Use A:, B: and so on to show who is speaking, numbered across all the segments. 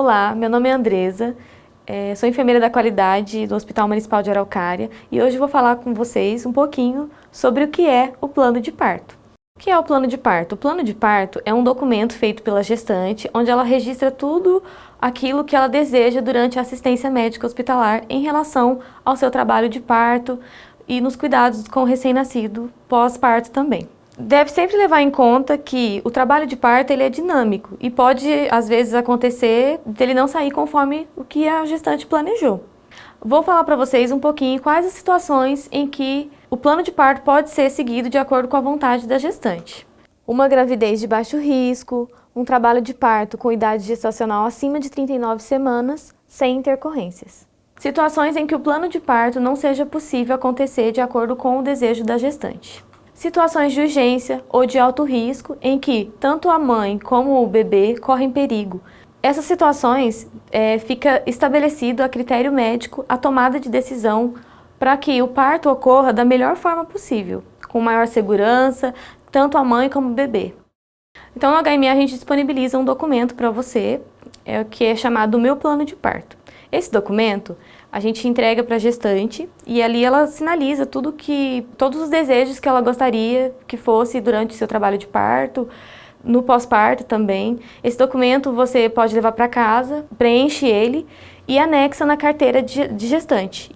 A: Olá, meu nome é Andresa, sou enfermeira da qualidade do Hospital Municipal de Araucária e hoje vou falar com vocês um pouquinho sobre o que é o plano de parto. O que é o plano de parto? O plano de parto é um documento feito pela gestante onde ela registra tudo aquilo que ela deseja durante a assistência médica hospitalar em relação ao seu trabalho de parto e nos cuidados com o recém-nascido pós-parto também. Deve sempre levar em conta que o trabalho de parto ele é dinâmico e pode, às vezes, acontecer dele não sair conforme o que a gestante planejou. Vou falar para vocês um pouquinho quais as situações em que o plano de parto pode ser seguido de acordo com a vontade da gestante. Uma gravidez de baixo risco, um trabalho de parto com idade gestacional acima de 39 semanas, sem intercorrências. Situações em que o plano de parto não seja possível acontecer de acordo com o desejo da gestante. Situações de urgência ou de alto risco em que tanto a mãe como o bebê correm perigo. Essas situações fica estabelecido a critério médico a tomada de decisão para que o parto ocorra da melhor forma possível, com maior segurança, tanto a mãe como o bebê. Então no HMA a gente disponibiliza um documento para você, que é chamado Meu Plano de Parto. Esse documento a gente entrega para a gestante e ali ela sinaliza todos os desejos que ela gostaria que fosse durante o seu trabalho de parto, no pós-parto também. Esse documento você pode levar para casa, preenche ele e anexa na carteira de gestante.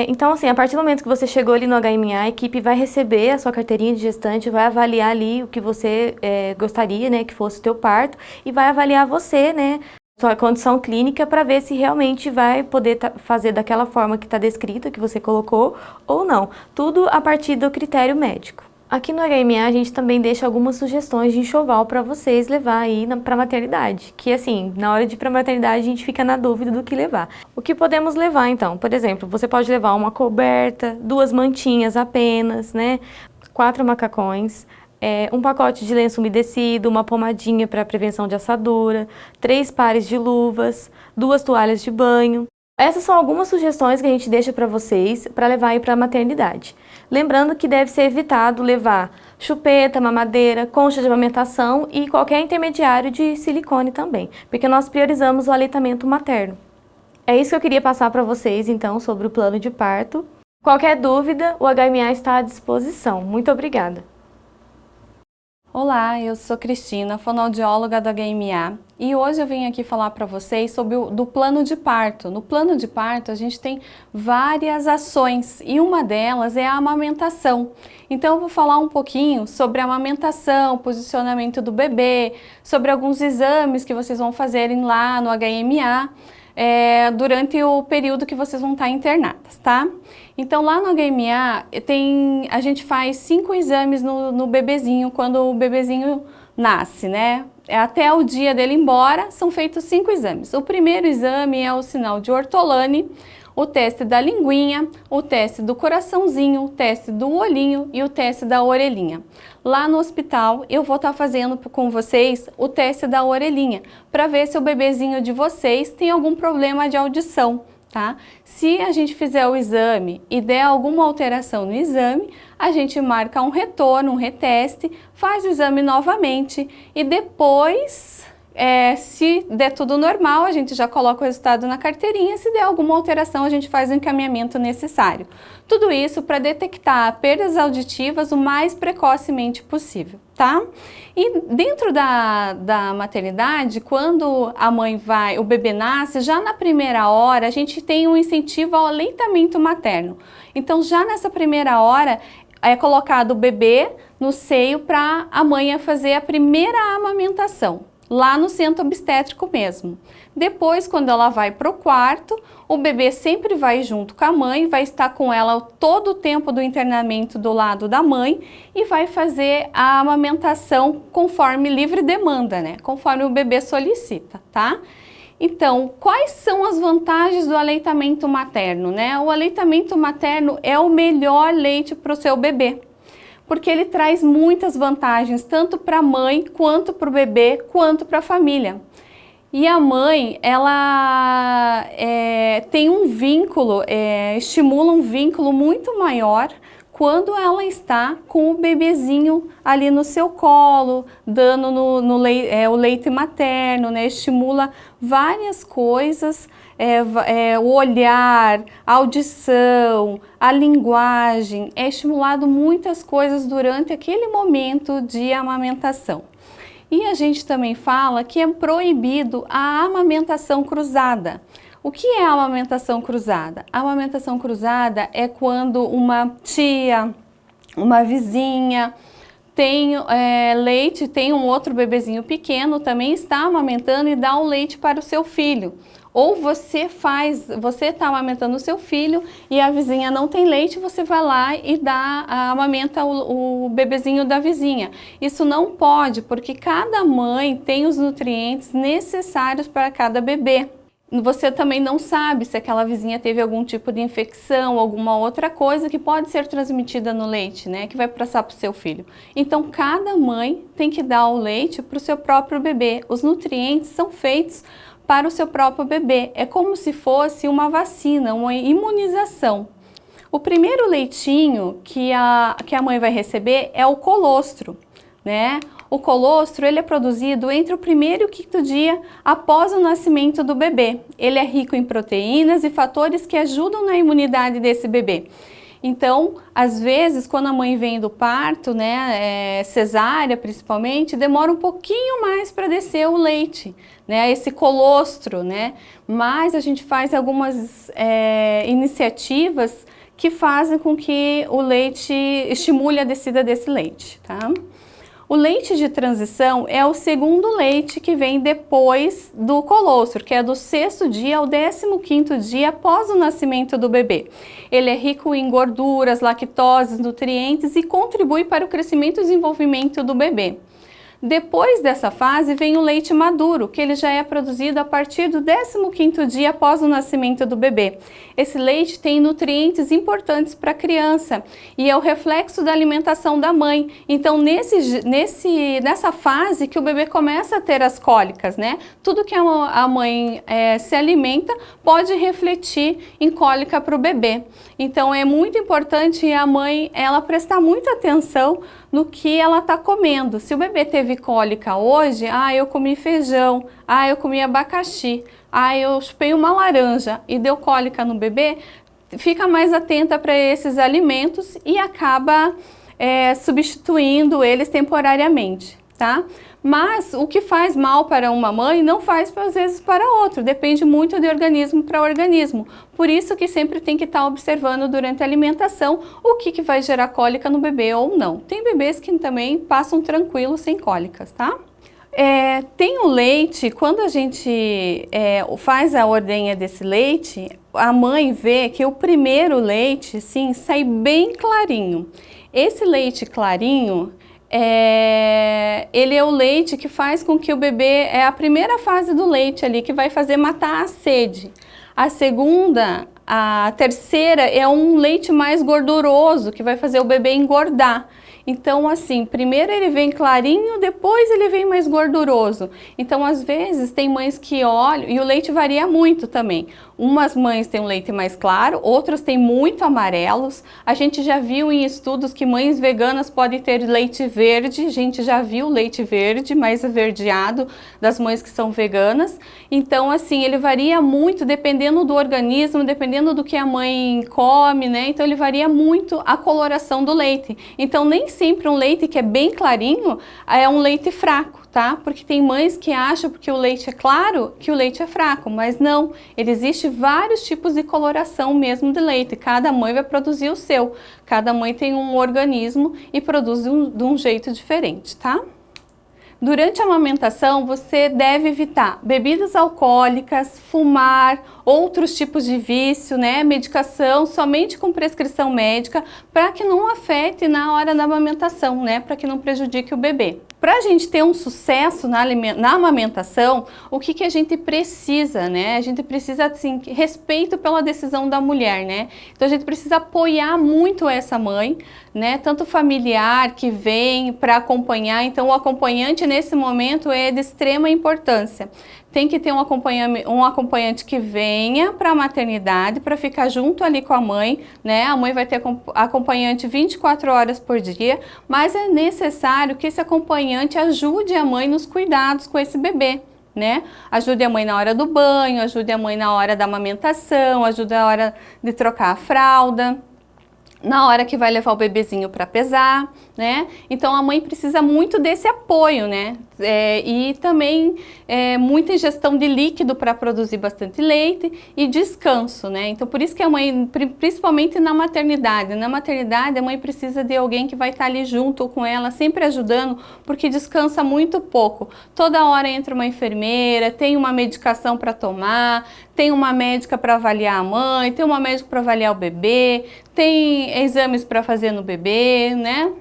A: Então, assim, a partir do momento que você chegou ali no HMA, a equipe vai receber a sua carteirinha de gestante, vai avaliar ali o que você gostaria, né, que fosse o teu parto e vai avaliar você, né, sua condição clínica para ver se realmente vai poder fazer daquela forma que está descrita, que você colocou, ou não. Tudo a partir do critério médico. Aqui no HMA a gente também deixa algumas sugestões de enxoval para vocês levar aí para a maternidade, que assim, na hora de ir para a maternidade a gente fica na dúvida do que levar. O que podemos levar então? Por exemplo, você pode levar uma coberta, 2 mantinhas apenas, né? 4 macacões, um pacote de lenço umedecido, uma pomadinha para prevenção de assadura, 3 pares de luvas, 2 toalhas de banho. Essas são algumas sugestões que a gente deixa para vocês para levar aí para a maternidade. Lembrando que deve ser evitado levar chupeta, mamadeira, concha de amamentação e qualquer intermediário de silicone também, porque nós priorizamos o aleitamento materno. É isso que eu queria passar para vocês então sobre o plano de parto. Qualquer dúvida, o HMA está à disposição. Muito obrigada!
B: Olá, eu sou Cristina, fonoaudióloga do HMA e hoje eu vim aqui falar para vocês sobre do plano de parto. No plano de parto a gente tem várias ações e uma delas é a amamentação. Então eu vou falar um pouquinho sobre a amamentação, posicionamento do bebê, sobre alguns exames que vocês vão fazerem lá no HMA durante o período que vocês vão estar internadas, tá? Então lá no HMA a gente faz 5 exames no bebezinho quando o bebezinho nasce, né? Até o dia dele ir embora são feitos 5 exames. O primeiro exame é o sinal de Ortolani, o teste da linguinha, o teste do coraçãozinho, o teste do olhinho e o teste da orelhinha. Lá no hospital eu vou estar fazendo com vocês o teste da orelhinha para ver se o bebezinho de vocês tem algum problema de audição. Tá? Se a gente fizer o exame e der alguma alteração no exame, a gente marca um retorno, um reteste, faz o exame novamente e depois, se der tudo normal, a gente já coloca o resultado na carteirinha, se der alguma alteração, a gente faz o encaminhamento necessário. Tudo isso para detectar perdas auditivas o mais precocemente possível, tá? E dentro da maternidade, quando o bebê nasce, já na primeira hora a gente tem um incentivo ao aleitamento materno. Então já nessa primeira hora é colocado o bebê no seio para a mãe fazer a primeira amamentação, lá no centro obstétrico mesmo. Depois, quando ela vai para o quarto, o bebê sempre vai junto com a mãe, vai estar com ela todo o tempo do internamento do lado da mãe e vai fazer a amamentação conforme livre demanda, né? Conforme o bebê solicita, tá? Então, quais são as vantagens do aleitamento materno, né? O aleitamento materno é o melhor leite para o seu bebê, porque ele traz muitas vantagens, tanto para a mãe, quanto para o bebê, quanto para a família. E a mãe, ela tem um vínculo, estimula um vínculo muito maior quando ela está com o bebezinho ali no seu colo, dando o leite materno, né? Estimula várias coisas, o olhar, a audição, a linguagem, é estimulado muitas coisas durante aquele momento de amamentação. E a gente também fala que é proibido a amamentação cruzada. O que é a amamentação cruzada? A amamentação cruzada é quando uma tia, uma vizinha tem leite, tem um outro bebezinho pequeno, também está amamentando e dá o leite para o seu filho. Ou você está amamentando o seu filho e a vizinha não tem leite, você vai lá e amamenta o bebezinho da vizinha. Isso não pode, porque cada mãe tem os nutrientes necessários para cada bebê. Você também não sabe se aquela vizinha teve algum tipo de infecção, alguma outra coisa que pode ser transmitida no leite, né? Que vai passar para o seu filho. Então, cada mãe tem que dar o leite para o seu próprio bebê. Os nutrientes são feitos para o seu próprio bebê. É como se fosse uma vacina, uma imunização. O primeiro leitinho que a mãe vai receber é o colostro, né? O colostro, ele é produzido entre o primeiro e o quinto dia após o nascimento do bebê. Ele é rico em proteínas e fatores que ajudam na imunidade desse bebê. Então, às vezes, quando a mãe vem do parto, né, cesárea principalmente, demora um pouquinho mais para descer o leite, né, esse colostro, né? Mas a gente faz algumas iniciativas que fazem com que o leite estimule a descida desse leite, tá? O leite de transição é o segundo leite que vem depois do colostro, que é do 6º dia ao 15º dia após o nascimento do bebê. Ele é rico em gorduras, lactoses, nutrientes e contribui para o crescimento e desenvolvimento do bebê. Depois dessa fase vem o leite maduro, que ele já é produzido a partir do 15º dia após o nascimento do bebê. Esse leite tem nutrientes importantes para a criança e é o reflexo da alimentação da mãe. Então, nessa fase que o bebê começa a ter as cólicas, né? Tudo que a mãe se alimenta pode refletir em cólica para o bebê. Então, é muito importante a mãe prestar muita atenção no que ela está comendo. Se o bebê teve cólica hoje, eu comi feijão, eu comi abacaxi, eu chupei uma laranja e deu cólica no bebê, fica mais atenta para esses alimentos e acaba substituindo eles temporariamente, tá? Mas o que faz mal para uma mãe não faz às vezes para outra, depende muito de organismo para organismo. Por isso que sempre tem que estar observando durante a alimentação o que vai gerar cólica no bebê ou não. Tem bebês que também passam tranquilos sem cólicas, tá? Tem o leite, quando a gente faz a ordenha desse leite, a mãe vê que o primeiro leite, sim, sai bem clarinho. Esse leite clarinho, ele é o leite que faz com que o bebê, é a primeira fase do leite ali, que vai fazer matar a sede. A segunda, a terceira é um leite mais gorduroso, que vai fazer o bebê engordar. Então, assim, primeiro ele vem clarinho, depois ele vem mais gorduroso. Então, às vezes, tem mães que olham, e o leite varia muito também. Umas mães têm um leite mais claro, outras têm muito amarelos. A gente já viu em estudos que mães veganas podem ter leite verde. A gente já viu leite verde, mais averdeado, das mães que são veganas. Então, assim, ele varia muito dependendo do organismo, dependendo do que a mãe come, né? Então, ele varia muito a coloração do leite. Então, nem sempre um leite que é bem clarinho é um leite fraco, tá? Porque tem mães que acham porque o leite é claro que o leite é fraco, mas não. Existem vários tipos de coloração mesmo de leite. Cada mãe vai produzir o seu. Cada mãe tem um organismo e produz de um jeito diferente, tá? Durante a amamentação, você deve evitar bebidas alcoólicas, fumar, outros tipos de vício, né? Medicação somente com prescrição médica, para que não afete na hora da amamentação, né? Para que não prejudique o bebê. Para a gente ter um sucesso na amamentação, o que a gente precisa, né? A gente precisa, assim, respeito pela decisão da mulher, né? Então a gente precisa apoiar muito essa mãe, né? Tanto familiar que vem para acompanhar, então o acompanhante nesse momento é de extrema importância. tem que ter um acompanhante que venha para a maternidade para ficar junto ali com a mãe, né? A mãe vai ter acompanhante 24 horas por dia, mas é necessário que esse acompanhante ajude a mãe nos cuidados com esse bebê, né? Ajude a mãe na hora do banho, ajude a mãe na hora da amamentação, ajude na hora de trocar a fralda, na hora que vai levar o bebezinho para pesar, né? Então a mãe precisa muito desse apoio, né? E também muita ingestão de líquido para produzir bastante leite e descanso, né? Então por isso que a mãe, principalmente na maternidade a mãe precisa de alguém que vai estar ali junto com ela, sempre ajudando, porque descansa muito pouco. Toda hora entra uma enfermeira, tem uma medicação para tomar, tem uma médica para avaliar a mãe, tem uma médica para avaliar o bebê, tem exames para fazer no bebê, né?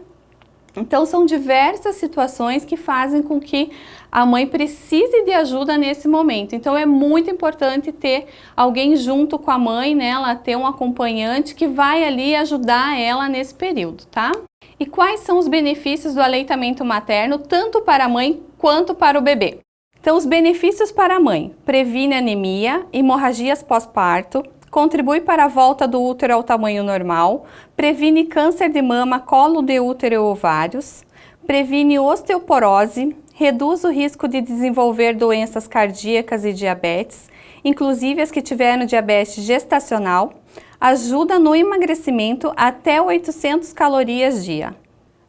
B: Então são diversas situações que fazem com que a mãe precise de ajuda nesse momento. Então é muito importante ter alguém junto com a mãe, né? Ela ter um acompanhante que vai ali ajudar ela nesse período, tá? E quais são os benefícios do aleitamento materno, tanto para a mãe quanto para o bebê? Então os benefícios para a mãe: previne anemia, hemorragias pós-parto, contribui para a volta do útero ao tamanho normal, previne câncer de mama, colo de útero e ovários, previne osteoporose, reduz o risco de desenvolver doenças cardíacas e diabetes, inclusive as que tiveram diabetes gestacional, ajuda no emagrecimento até 800 calorias dia.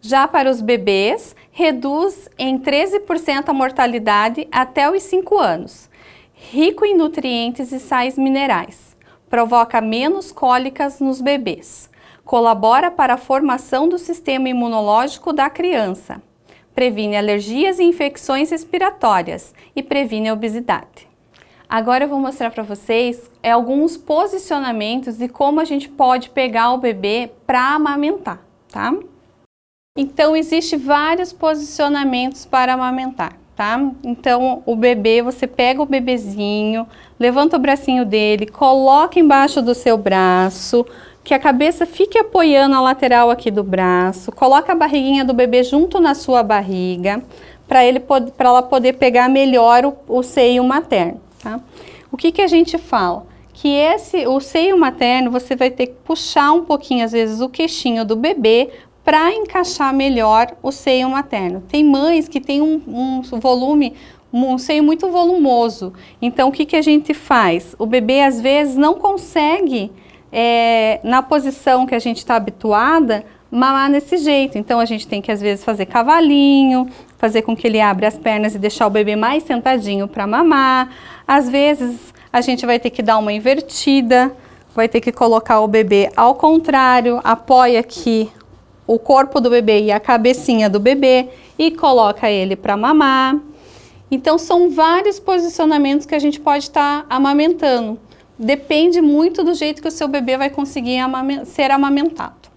B: Já para os bebês, reduz em 13% a mortalidade até os 5 anos, rico em nutrientes e sais minerais. Provoca menos cólicas nos bebês, colabora para a formação do sistema imunológico da criança, previne alergias e infecções respiratórias e previne a obesidade. Agora eu vou mostrar para vocês alguns posicionamentos de como a gente pode pegar o bebê para amamentar, tá? Então, existem vários posicionamentos para amamentar, tá? Então, o bebê, você pega o bebezinho, levanta o bracinho dele, coloca embaixo do seu braço, que a cabeça fique apoiando a lateral aqui do braço, coloca a barriguinha do bebê junto na sua barriga, para ela poder pegar melhor o seio materno, tá? O que a gente fala? Que o seio materno, você vai ter que puxar um pouquinho, às vezes, o queixinho do bebê, para encaixar melhor o seio materno. Tem mães que têm um seio muito volumoso. Então, o que a gente faz? O bebê, às vezes, não consegue, na posição que a gente está habituada, mamar desse jeito. Então, a gente tem que, às vezes, fazer cavalinho, fazer com que ele abra as pernas e deixar o bebê mais sentadinho para mamar. Às vezes, a gente vai ter que dar uma invertida, vai ter que colocar o bebê ao contrário, apoia aqui o corpo do bebê e a cabecinha do bebê e coloca ele para mamar. Então, são vários posicionamentos que a gente pode estar amamentando. Depende muito do jeito que o seu bebê vai conseguir ser amamentado.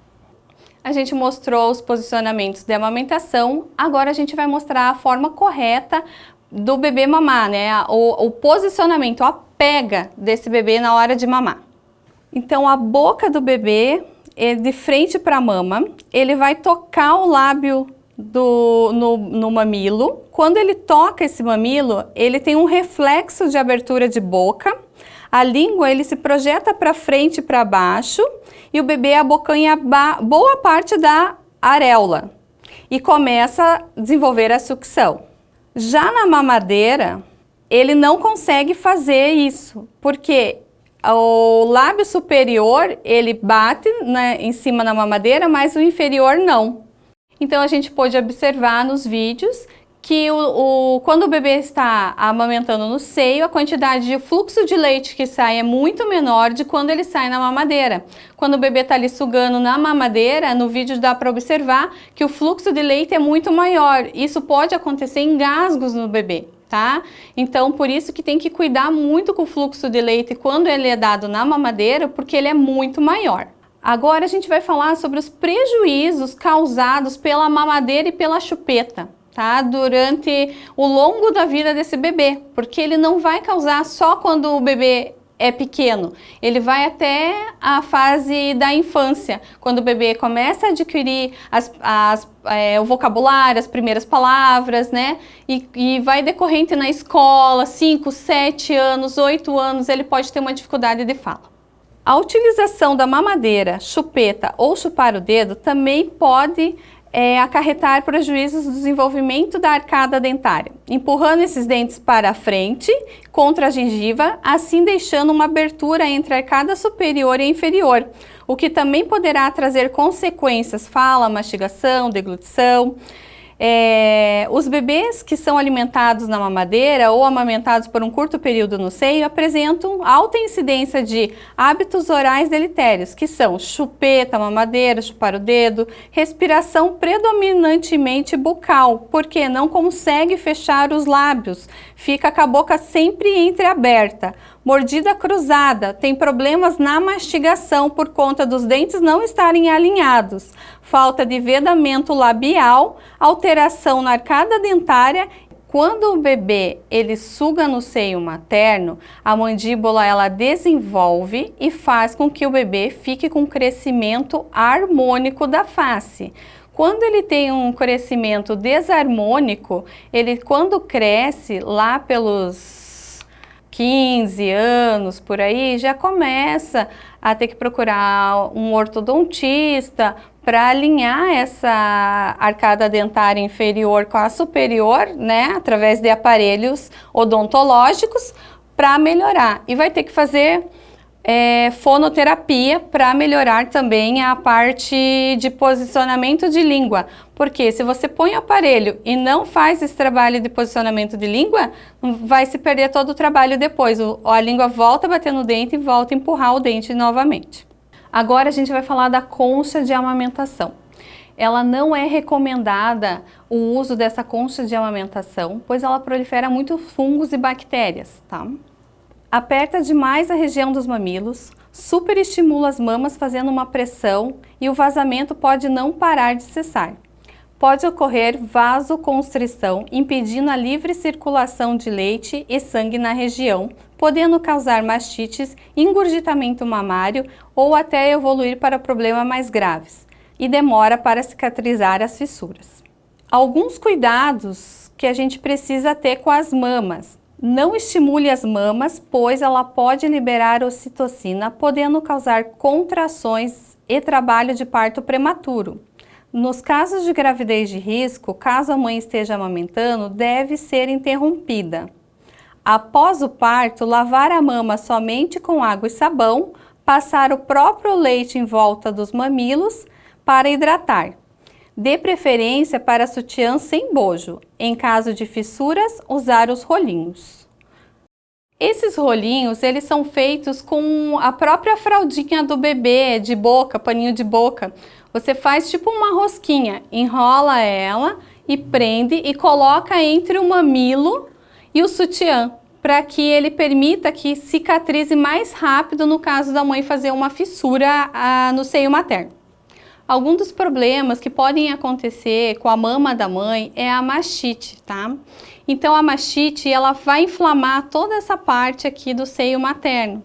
B: A gente mostrou os posicionamentos de amamentação, agora a gente vai mostrar a forma correta do bebê mamar, né? O posicionamento, a pega desse bebê na hora de mamar. Então, a boca do bebê de frente para a mama, ele vai tocar o lábio no mamilo. Quando ele toca esse mamilo, ele tem um reflexo de abertura de boca. A língua, ele se projeta para frente e para baixo e o bebê abocanha boa parte da areola e começa a desenvolver a sucção. Já na mamadeira, ele não consegue fazer isso, porque o lábio superior, ele bate, né, em cima da mamadeira, mas o inferior não. Então, a gente pode observar nos vídeos que quando o bebê está amamentando no seio, a quantidade de fluxo de leite que sai é muito menor de quando ele sai na mamadeira. Quando o bebê está ali sugando na mamadeira, no vídeo dá para observar que o fluxo de leite é muito maior. Isso pode acontecer em engasgos no bebê, tá? Então, por isso que tem que cuidar muito com o fluxo de leite quando ele é dado na mamadeira, porque ele é muito maior. Agora a gente vai falar sobre os prejuízos causados pela mamadeira e pela chupeta, tá? Durante o longo da vida desse bebê, porque ele não vai causar só quando o bebê é pequeno, ele vai até a fase da infância, quando o bebê começa a adquirir o vocabulário, as primeiras palavras, né? E vai decorrente na escola, 5, 7 anos, 8 anos, ele pode ter uma dificuldade de fala. A utilização da mamadeira, chupeta ou chupar o dedo também pode acarretar prejuízos no desenvolvimento da arcada dentária, empurrando esses dentes para a frente, contra a gengiva, assim deixando uma abertura entre a arcada superior e inferior, o que também poderá trazer consequências, fala, mastigação, deglutição. Os bebês que são alimentados na mamadeira ou amamentados por um curto período no seio apresentam alta incidência de hábitos orais deletérios, que são chupeta, mamadeira, chupar o dedo, respiração predominantemente bucal, porque não consegue fechar os lábios, fica com a boca sempre entreaberta. Mordida cruzada, tem problemas na mastigação por conta dos dentes não estarem alinhados, falta de vedamento labial, alteração na arcada dentária. Quando o bebê ele suga no seio materno, a mandíbula ela desenvolve e faz com que o bebê fique com crescimento harmônico da face. Quando ele tem um crescimento desarmônico, ele quando cresce lá pelos 15 anos, por aí, já começa a ter que procurar um ortodontista para alinhar essa arcada dentária inferior com a superior, né, através de aparelhos odontológicos para melhorar. E vai ter que fazer fonoterapia para melhorar também a parte de posicionamento de língua, porque se você põe o aparelho e não faz esse trabalho de posicionamento de língua, vai se perder todo o trabalho depois, a língua volta a bater no dente e volta a empurrar o dente novamente. Agora a gente vai falar da concha de amamentação. Ela não é recomendada o uso dessa concha de amamentação, pois ela prolifera muito fungos e bactérias, tá? Aperta demais a região dos mamilos, superestimula as mamas fazendo uma pressão e o vazamento pode não parar de cessar. Pode ocorrer vasoconstrição, impedindo a livre circulação de leite e sangue na região, podendo causar mastites, engurgitamento mamário ou até evoluir para problemas mais graves, e demora para cicatrizar as fissuras. Alguns cuidados que a gente precisa ter com as mamas. Não estimule as mamas, pois ela pode liberar ocitocina, podendo causar contrações e trabalho de parto prematuro. Nos casos de gravidez de risco, caso a mãe esteja amamentando, deve ser interrompida. Após o parto, lavar a mama somente com água e sabão, passar o próprio leite em volta dos mamilos para hidratar. Dê preferência para sutiã sem bojo. Em caso de fissuras, usar os rolinhos. Esses rolinhos, eles são feitos com a própria fraldinha do bebê, de boca, paninho de boca. Você faz tipo uma rosquinha, enrola ela e prende e coloca entre o mamilo e o sutiã, para que ele permita que cicatrize mais rápido no caso da mãe fazer uma fissura no seio materno. Alguns dos problemas que podem acontecer com a mama da mãe é a mastite, tá? Então a mastite, ela vai inflamar toda essa parte aqui do seio materno,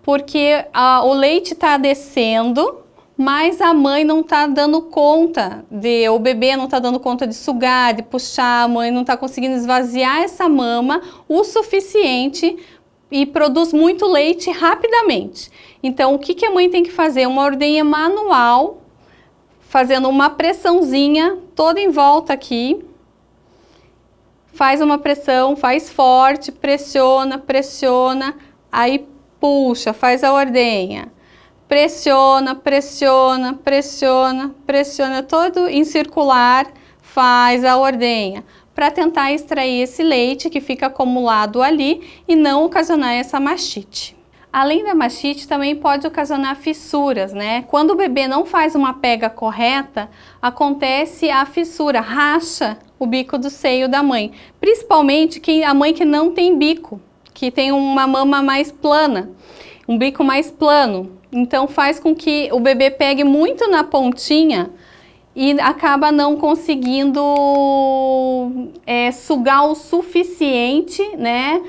B: porque o leite está descendo, mas a mãe não está dando conta, o bebê não está dando conta de sugar, de puxar, a mãe não está conseguindo esvaziar essa mama o suficiente e produz muito leite rapidamente. Então o que a mãe tem que fazer? Uma ordenha manual, fazendo uma pressãozinha toda em volta aqui, faz uma pressão, faz forte, pressiona, pressiona, aí puxa, faz a ordenha, pressiona, pressiona, pressiona, pressiona, todo em circular, faz a ordenha, para tentar extrair esse leite que fica acumulado ali e não ocasionar essa mastite. Além da mastite, também pode ocasionar fissuras, né? Quando o bebê não faz uma pega correta, acontece a fissura, racha o bico do seio da mãe. Principalmente a mãe que não tem bico, que tem uma mama mais plana, um bico mais plano. Então faz com que o bebê pegue muito na pontinha e acaba não conseguindo sugar o suficiente, né?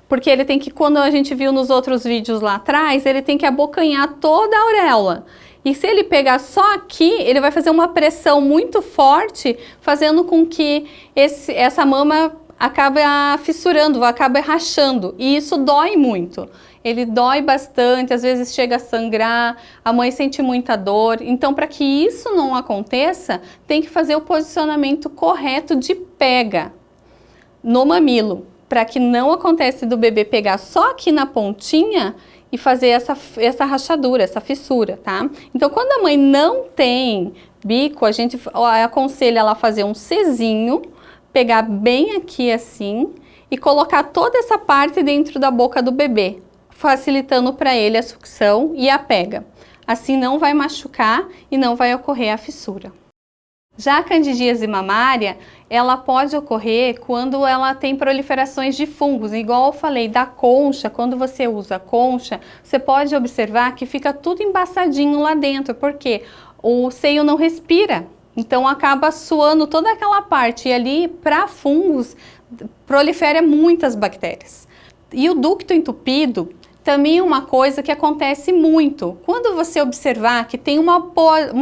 B: porque ele tem que, quando a gente viu nos outros vídeos lá atrás, ele tem que abocanhar toda a auréola. E se ele pegar só aqui, ele vai fazer uma pressão muito forte, fazendo com que essa mama acabe fissurando, acabe rachando. E isso dói muito. Ele dói bastante, às vezes chega a sangrar, a mãe sente muita dor. Então, para que isso não aconteça, tem que fazer o posicionamento correto de pega no mamilo, para que não aconteça do bebê pegar só aqui na pontinha e fazer essa rachadura, essa fissura, tá? Então, quando a mãe não tem bico, a gente aconselha ela a fazer um Czinho, pegar bem aqui assim e colocar toda essa parte dentro da boca do bebê, facilitando para ele a sucção e a pega. Assim não vai machucar e não vai ocorrer a fissura. Já a candidíase mamária, ela pode ocorrer quando ela tem proliferações de fungos. Igual eu falei da concha, quando você usa a concha, você pode observar que fica tudo embaçadinho lá dentro, porque o seio não respira. Então acaba suando toda aquela parte e ali, para fungos, prolifera muitas bactérias. E o ducto entupido também é uma coisa que acontece muito. Quando você observar que tem uma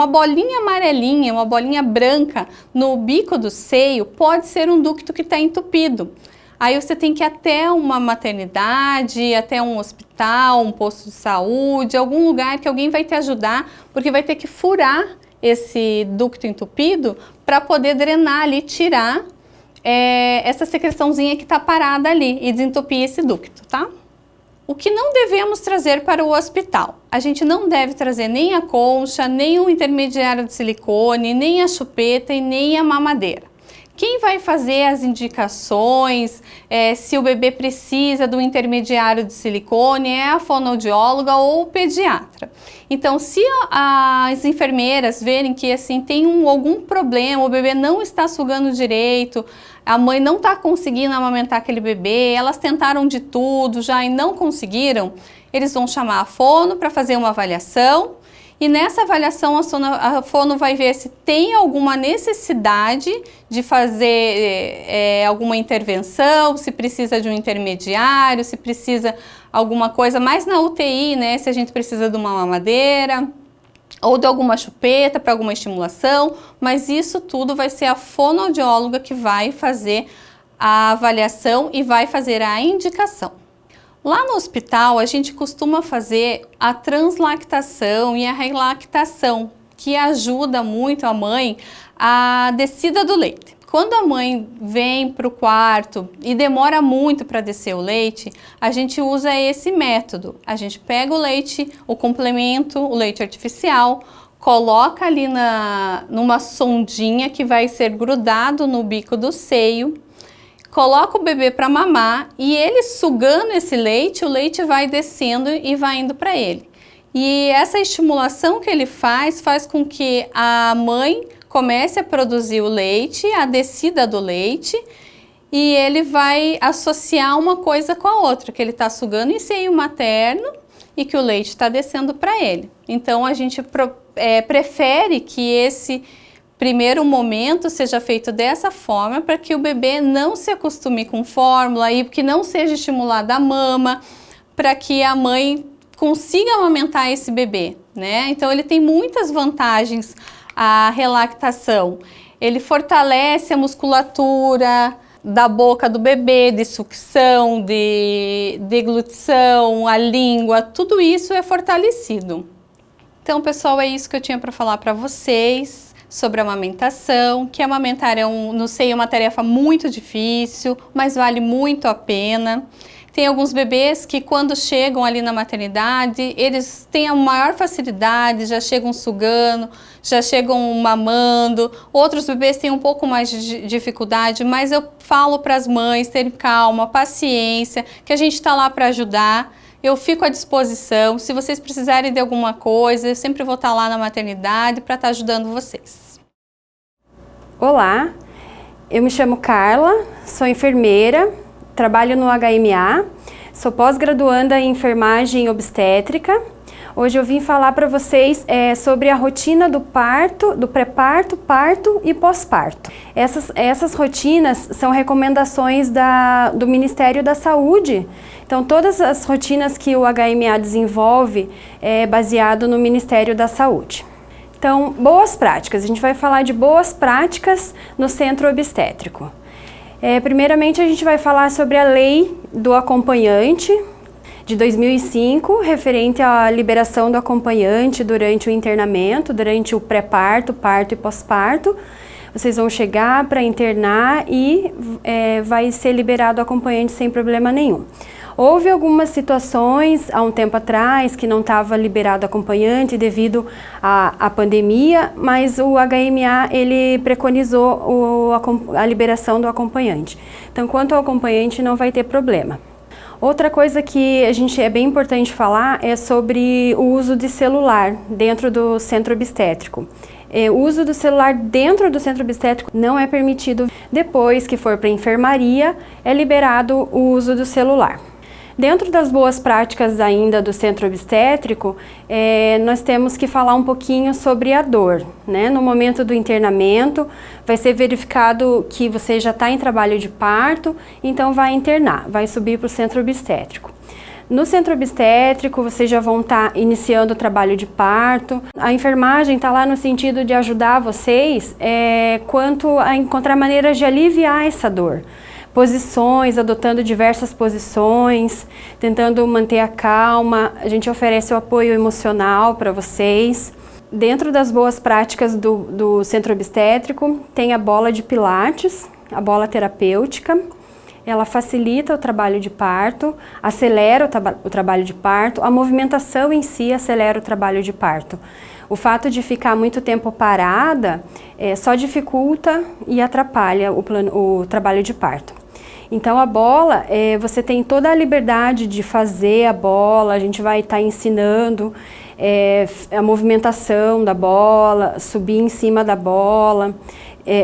B: bolinha amarelinha, uma bolinha branca no bico do seio, pode ser um ducto que está entupido. Aí você tem que ir até uma maternidade, até um hospital, um posto de saúde, algum lugar que alguém vai te ajudar, porque vai ter que furar esse ducto entupido para poder drenar ali, tirar essa secreçãozinha que está parada ali e desentupir esse ducto, tá? O que não devemos trazer para o hospital? A gente não deve trazer nem a concha, nem o intermediário de silicone, nem a chupeta e nem a mamadeira. Quem vai fazer as indicações, se o bebê precisa do intermediário de silicone, é a fonoaudióloga ou o pediatra. Então, se as enfermeiras verem que assim tem algum problema, o bebê não está sugando direito, a mãe não está conseguindo amamentar aquele bebê, elas tentaram de tudo já e não conseguiram, eles vão chamar a fono para fazer uma avaliação. E nessa avaliação a fono vai ver se tem alguma necessidade de fazer alguma intervenção, se precisa de um intermediário, se precisa alguma coisa mais na UTI, né? Se a gente precisa de uma mamadeira ou de alguma chupeta para alguma estimulação, mas isso tudo vai ser a fonoaudióloga que vai fazer a avaliação e vai fazer a indicação. Lá no hospital, a gente costuma fazer a translactação e a relactação, que ajuda muito a mãe a descida do leite. Quando a mãe vem para o quarto e demora muito para descer o leite, a gente usa esse método. A gente pega o leite, o complemento, o leite artificial, coloca ali numa sondinha que vai ser grudado no bico do seio, coloca o bebê para mamar e ele sugando esse leite, o leite vai descendo e vai indo para ele. E essa estimulação que ele faz com que a mãe comece a produzir o leite, a descida do leite, e ele vai associar uma coisa com a outra, que ele está sugando em seio materno e que o leite está descendo para ele. Então a gente prefere que esse primeiro momento seja feito dessa forma para que o bebê não se acostume com fórmula e que não seja estimulada a mama, para que a mãe consiga amamentar esse bebê, né? Então ele tem muitas vantagens a relactação. Ele fortalece a musculatura da boca do bebê, de sucção, de deglutição, a língua, tudo isso é fortalecido. Então, pessoal, é isso que eu tinha para falar para vocês sobre a amamentação, que amamentar no seio é uma tarefa muito difícil, mas vale muito a pena. Tem alguns bebês que quando chegam ali na maternidade, eles têm a maior facilidade, já chegam sugando, já chegam mamando. Outros bebês têm um pouco mais de dificuldade, mas eu falo para as mães terem calma, paciência, que a gente está lá para ajudar. Eu fico à disposição, se vocês precisarem de alguma coisa, eu sempre vou estar lá na maternidade para estar ajudando vocês.
C: Olá, eu me chamo Carla, sou enfermeira, trabalho no HMA, sou pós-graduanda em enfermagem obstétrica. Hoje eu vim falar para vocês sobre a rotina do parto, do pré-parto, parto e pós-parto. Essas rotinas são recomendações do Ministério da Saúde. Então, todas as rotinas que o HMA desenvolve é baseado no Ministério da Saúde. Então, boas práticas. A gente vai falar de boas práticas no centro obstétrico. Primeiramente, a gente vai falar sobre a lei do acompanhante de 2005, referente à liberação do acompanhante durante o internamento, durante o pré-parto, parto e pós-parto. Vocês vão chegar para internar e vai ser liberado o acompanhante sem problema nenhum. Houve algumas situações há um tempo atrás que não estava liberado acompanhante devido à pandemia, mas o HMA ele preconizou a liberação do acompanhante. Então, quanto ao acompanhante, não vai ter problema. Outra coisa que é bem importante falar é sobre o uso de celular dentro do centro obstétrico. O uso do celular dentro do centro obstétrico não é permitido. Depois que for para a enfermaria, é liberado o uso do celular. Dentro das boas práticas ainda do centro obstétrico, nós temos que falar um pouquinho sobre a dor, né? No momento do internamento, vai ser verificado que você já está em trabalho de parto, então vai internar, vai subir para o centro obstétrico. No centro obstétrico, vocês já vão estar iniciando o trabalho de parto. A enfermagem está lá no sentido de ajudar vocês quanto a encontrar maneiras de aliviar essa dor. Posições, adotando diversas posições, tentando manter a calma. A gente oferece o apoio emocional para vocês. Dentro das boas práticas do centro obstétrico, tem a bola de pilates, a bola terapêutica. Ela facilita o trabalho de parto, acelera o trabalho de parto, a movimentação em si acelera o trabalho de parto. O fato de ficar muito tempo parada só dificulta e atrapalha o trabalho de parto. Então a bola, você tem toda a liberdade de fazer a bola, a gente vai estar ensinando a movimentação da bola, subir em cima da bola,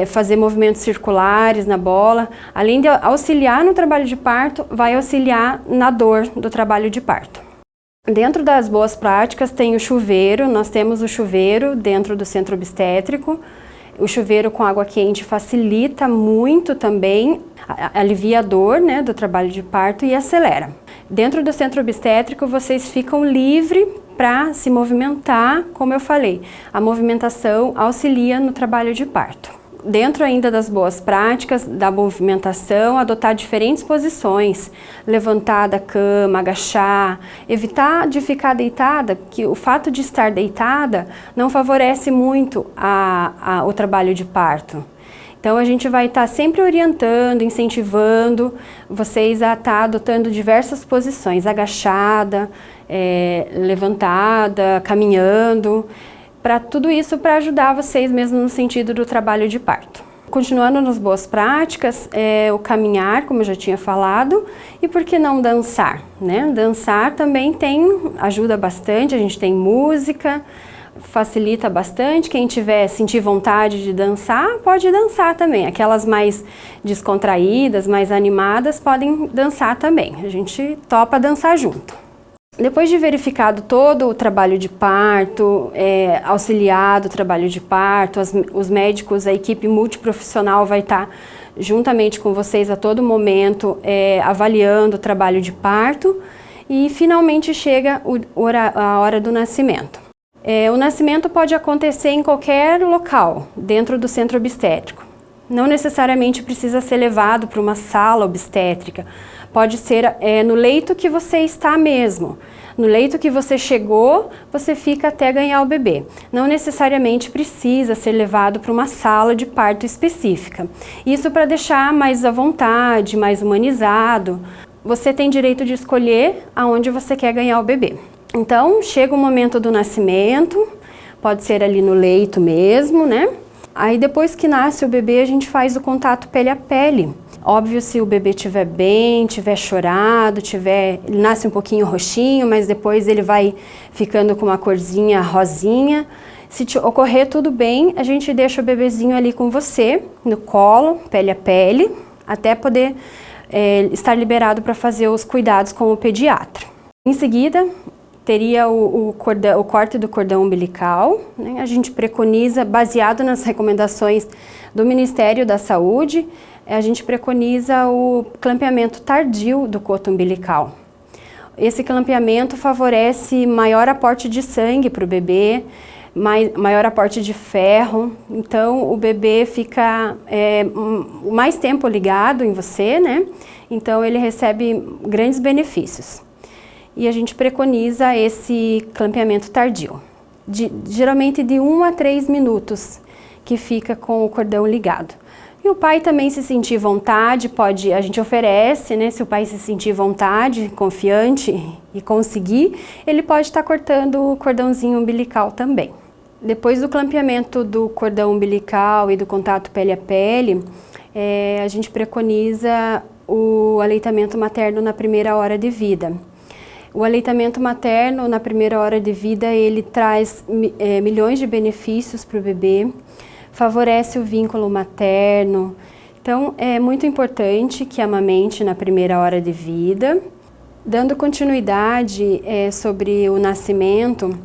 C: fazer movimentos circulares na bola. Além de auxiliar no trabalho de parto, vai auxiliar na dor do trabalho de parto. Dentro das boas práticas tem o chuveiro, nós temos o chuveiro dentro do centro obstétrico. O chuveiro com água quente facilita muito também, alivia a dor, né, do trabalho de parto e acelera. Dentro do centro obstétrico vocês ficam livres para se movimentar, como eu falei. A movimentação auxilia no trabalho de parto. Dentro ainda das boas práticas da movimentação, adotar diferentes posições, levantar da cama, agachar, evitar de ficar deitada, porque o fato de estar deitada não favorece muito o trabalho de parto. Então a gente vai estar sempre orientando, incentivando vocês a estar adotando diversas posições, agachada, levantada, caminhando, para tudo isso para ajudar vocês mesmo no sentido do trabalho de parto. Continuando nas boas práticas, o caminhar, como eu já tinha falado, e por que não dançar, né? Dançar também ajuda bastante, a gente tem música, facilita bastante. Quem sentir vontade de dançar, pode dançar também. Aquelas mais descontraídas, mais animadas, podem dançar também. A gente topa dançar junto. Depois de verificado todo o trabalho de parto, auxiliado o trabalho de parto, os médicos, a equipe multiprofissional vai estar juntamente com vocês a todo momento avaliando o trabalho de parto e finalmente chega a hora do nascimento. O nascimento pode acontecer em qualquer local dentro do centro obstétrico. Não necessariamente precisa ser levado para uma sala obstétrica. Pode ser no leito que você está mesmo. No leito que você chegou, você fica até ganhar o bebê. Não necessariamente precisa ser levado para uma sala de parto específica. Isso para deixar mais à vontade, mais humanizado. Você tem direito de escolher aonde você quer ganhar o bebê. Então, chega o momento do nascimento, pode ser ali no leito mesmo, né? Aí depois que nasce o bebê, a gente faz o contato pele a pele. Óbvio, se o bebê estiver bem, tiver chorado, ele nasce um pouquinho roxinho, mas depois ele vai ficando com uma corzinha rosinha. Se ocorrer tudo bem, a gente deixa o bebezinho ali com você, no colo, pele a pele, até poder estar liberado para fazer os cuidados com o pediatra. Em seguida, teria o corte do cordão umbilical, né? A gente preconiza, baseado nas recomendações do Ministério da Saúde, a gente preconiza o clampeamento tardio do coto umbilical. Esse clampeamento favorece maior aporte de sangue para o bebê, maior aporte de ferro, então o bebê fica mais tempo ligado em você, né? Então ele recebe grandes benefícios. E a gente preconiza esse clampeamento tardio, geralmente de 1 a 3 minutos, que fica com o cordão ligado. E o pai também se sentir vontade, a gente oferece, né, se o pai se sentir vontade, confiante e conseguir, ele pode estar cortando o cordãozinho umbilical também. Depois do clampeamento do cordão umbilical e do contato pele a pele, a gente preconiza o aleitamento materno na primeira hora de vida. O aleitamento materno na primeira hora de vida, ele traz milhões de benefícios para o bebê, favorece o vínculo materno. Então, é muito importante que amamente na primeira hora de vida. Dando continuidade sobre o nascimento,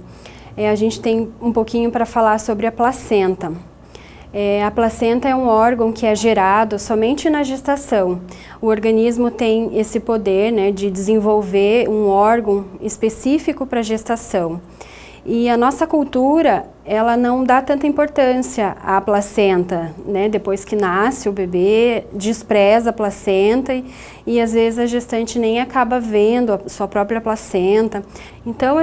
C: a gente tem um pouquinho para falar sobre a placenta. A placenta é um órgão que é gerado somente na gestação. O organismo tem esse poder, né, de desenvolver um órgão específico para a gestação. E a nossa cultura, ela não dá tanta importância à placenta, né? Depois que nasce o bebê, despreza a placenta e às vezes a gestante nem acaba vendo a sua própria placenta. Então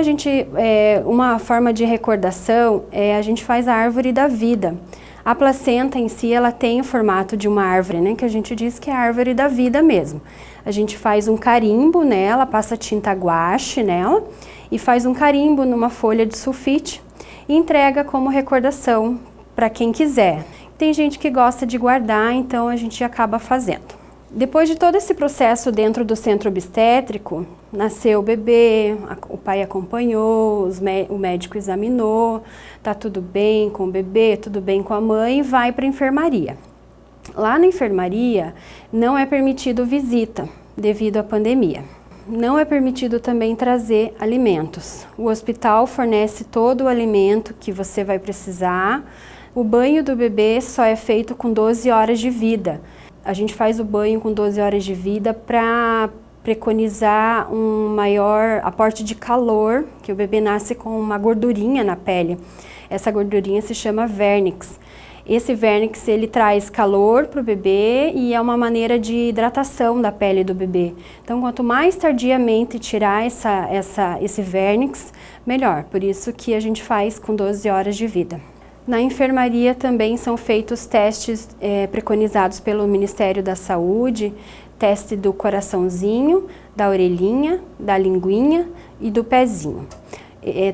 C: uma forma de recordação a gente faz a árvore da vida. A placenta em si, ela tem o formato de uma árvore, né? Que a gente diz que é a árvore da vida mesmo. A gente faz um carimbo nela, passa tinta guache nela e faz um carimbo numa folha de sulfite e entrega como recordação para quem quiser. Tem gente que gosta de guardar, então a gente acaba fazendo. Depois de todo esse processo dentro do centro obstétrico, nasceu o bebê, o pai acompanhou, o médico examinou, tá tudo bem com o bebê, tudo bem com a mãe, vai para a enfermaria. Lá na enfermaria não é permitido visita devido à pandemia. Não é permitido também trazer alimentos. O hospital fornece todo o alimento que você vai precisar. O banho do bebê só é feito com 12 horas de vida. A gente faz o banho com 12 horas de vida para preconizar um maior aporte de calor, que o bebê nasce com uma gordurinha na pele. Essa gordurinha se chama vernix. Esse vernix, ele traz calor para o bebê e é uma maneira de hidratação da pele do bebê. Então, quanto mais tardiamente tirar esse vernix, melhor. Por isso que a gente faz com 12 horas de vida. Na enfermaria também são feitos testes preconizados pelo Ministério da Saúde, teste do coraçãozinho, da orelhinha, da linguinha e do pezinho.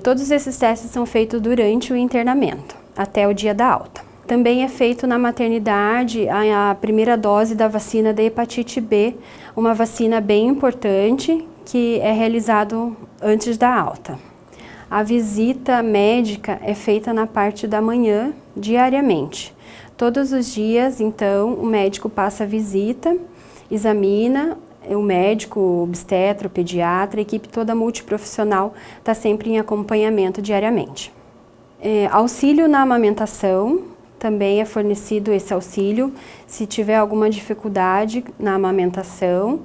C: Todos esses testes são feitos durante o internamento, até o dia da alta. Também é feito na maternidade a primeira dose da vacina da hepatite B, uma vacina bem importante que é realizado antes da alta. A visita médica é feita na parte da manhã, diariamente. Todos os dias, então, o médico passa a visita, examina, o médico, o obstetra, o pediatra, a equipe toda multiprofissional está sempre em acompanhamento diariamente. Auxílio na amamentação. Também é fornecido esse auxílio. Se tiver alguma dificuldade na amamentação,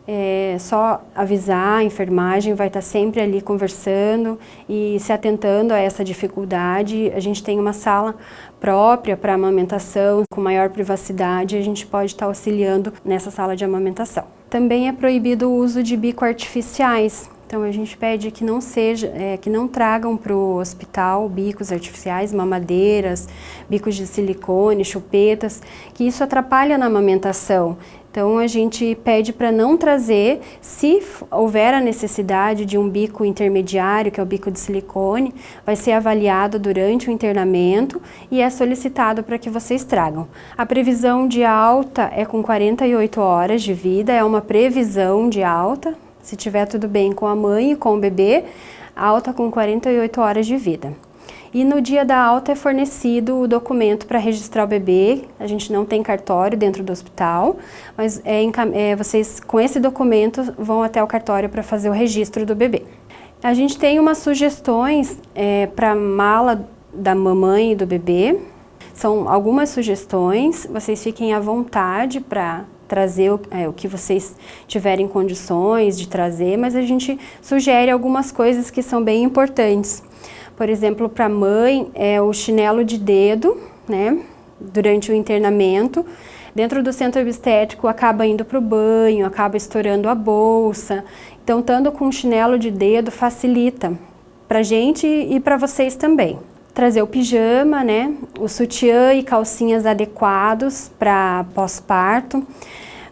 C: é só avisar, a enfermagem vai estar sempre ali conversando e se atentando a essa dificuldade. A gente tem uma sala própria para amamentação, com maior privacidade, a gente pode estar auxiliando nessa sala de amamentação. Também é proibido o uso de bico artificiais. Então a gente pede que que não tragam para o hospital bicos artificiais, mamadeiras, bicos de silicone, chupetas, que isso atrapalha na amamentação. Então a gente pede para não trazer, se houver a necessidade de um bico intermediário, que é o bico de silicone, vai ser avaliado durante o internamento e é solicitado para que vocês tragam. A previsão de alta é com 48 horas de vida, é uma previsão de alta. Se tiver tudo bem com a mãe e com o bebê, alta com 48 horas de vida. E no dia da alta é fornecido o documento para registrar o bebê. A gente não tem cartório dentro do hospital, mas vocês com esse documento vão até o cartório para fazer o registro do bebê. A gente tem umas sugestões para mala da mamãe e do bebê. São algumas sugestões, vocês fiquem à vontade para trazer o que vocês tiverem condições de trazer, mas a gente sugere algumas coisas que são bem importantes. Por exemplo, para a mãe, o chinelo de dedo, né, durante o internamento. Dentro do centro obstétrico, acaba indo para o banho, acaba estourando a bolsa. Então, estando com um chinelo de dedo facilita para a gente e para vocês também. Trazer o pijama, né, o sutiã e calcinhas adequados para pós-parto.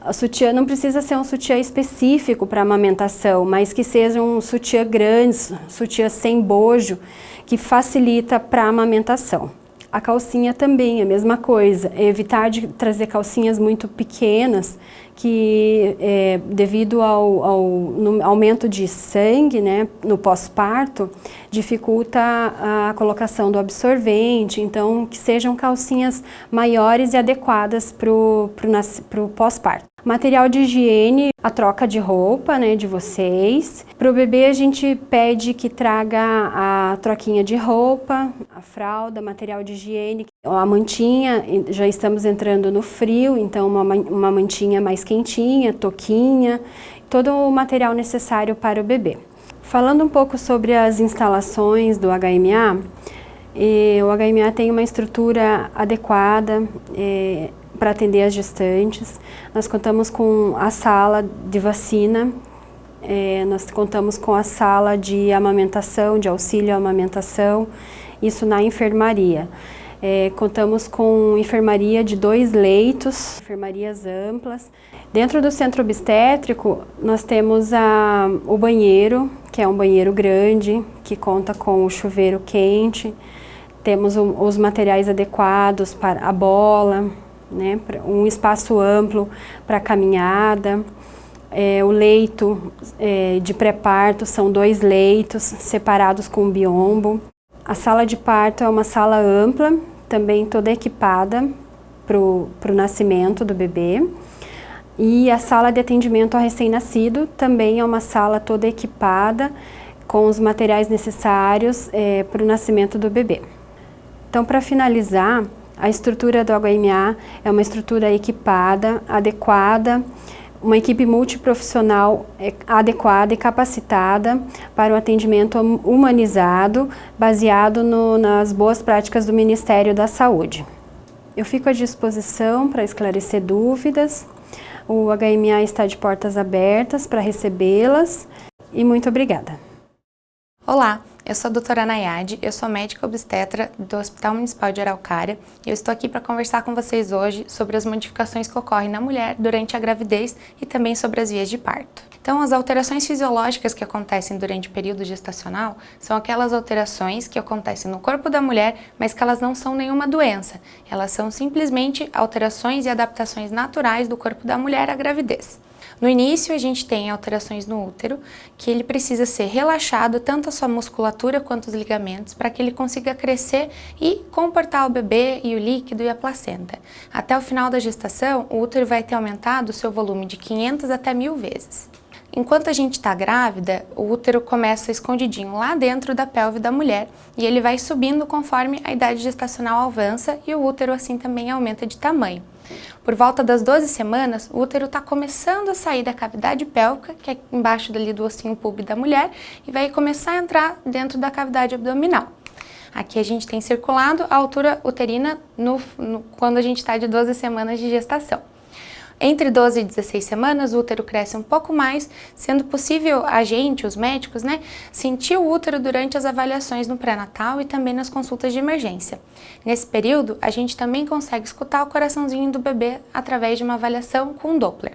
C: O sutiã não precisa ser um sutiã específico para amamentação, mas que seja um sutiã grande, sutiã sem bojo, que facilita para a amamentação. A calcinha também, a mesma coisa, evitar de trazer calcinhas muito pequenas, que devido ao aumento de sangue, né, no pós-parto, dificulta a colocação do absorvente, então que sejam calcinhas maiores e adequadas para o pós-parto. Material de higiene, a troca de roupa, né, de vocês. Para o bebê a gente pede que traga a troquinha de roupa, a fralda, material de higiene, a mantinha, já estamos entrando no frio, então uma mantinha mais quentinha, touquinha, todo o material necessário para o bebê. Falando um pouco sobre as instalações do HMA, o HMA tem uma estrutura adequada, para atender as gestantes. Nós contamos com a sala de vacina, nós contamos com a sala de amamentação, de auxílio à amamentação, isso na enfermaria. Contamos com enfermaria de 2 leitos, enfermarias amplas. Dentro do centro obstétrico, nós temos o banheiro, que é um banheiro grande, que conta com o chuveiro quente. Temos os materiais adequados para a bola, né, um espaço amplo para caminhada, o leito de pré-parto são 2 leitos separados com biombo. A sala de parto é uma sala ampla, também toda equipada para o nascimento do bebê. E a sala de atendimento ao recém-nascido também é uma sala toda equipada com os materiais necessários para o nascimento do bebê. Então, para finalizar, a estrutura do HMA é uma estrutura equipada, adequada, uma equipe multiprofissional adequada e capacitada para o atendimento humanizado, baseado nas boas práticas do Ministério da Saúde. Eu fico à disposição para esclarecer dúvidas. O HMA está de portas abertas para recebê-las e muito obrigada.
D: Olá, eu sou a doutora Nayade, eu sou médica obstetra do Hospital Municipal de Araucária e eu estou aqui para conversar com vocês hoje sobre as modificações que ocorrem na mulher durante a gravidez e também sobre as vias de parto. Então, as alterações fisiológicas que acontecem durante o período gestacional são aquelas alterações que acontecem no corpo da mulher, mas que elas não são nenhuma doença. Elas são simplesmente alterações e adaptações naturais do corpo da mulher à gravidez. No início, a gente tem alterações no útero, que ele precisa ser relaxado, tanto a sua musculatura quanto os ligamentos, para que ele consiga crescer e comportar o bebê e o líquido e a placenta. Até o final da gestação, o útero vai ter aumentado o seu volume de 500 até 1000 vezes. Enquanto a gente está grávida, o útero começa escondidinho lá dentro da pelve da mulher e ele vai subindo conforme a idade gestacional avança e o útero assim também aumenta de tamanho. Por volta das 12 semanas, o útero está começando a sair da cavidade pélvica, que é embaixo dali do ossinho púbico da mulher, e vai começar a entrar dentro da cavidade abdominal. Aqui a gente tem circulado a altura uterina quando a gente está de 12 semanas de gestação. Entre 12 e 16 semanas, o útero cresce um pouco mais, sendo possível a gente, os médicos, sentir o útero durante as avaliações no pré-natal e também nas consultas de emergência. Nesse período, a gente também consegue escutar o coraçãozinho do bebê através de uma avaliação com Doppler.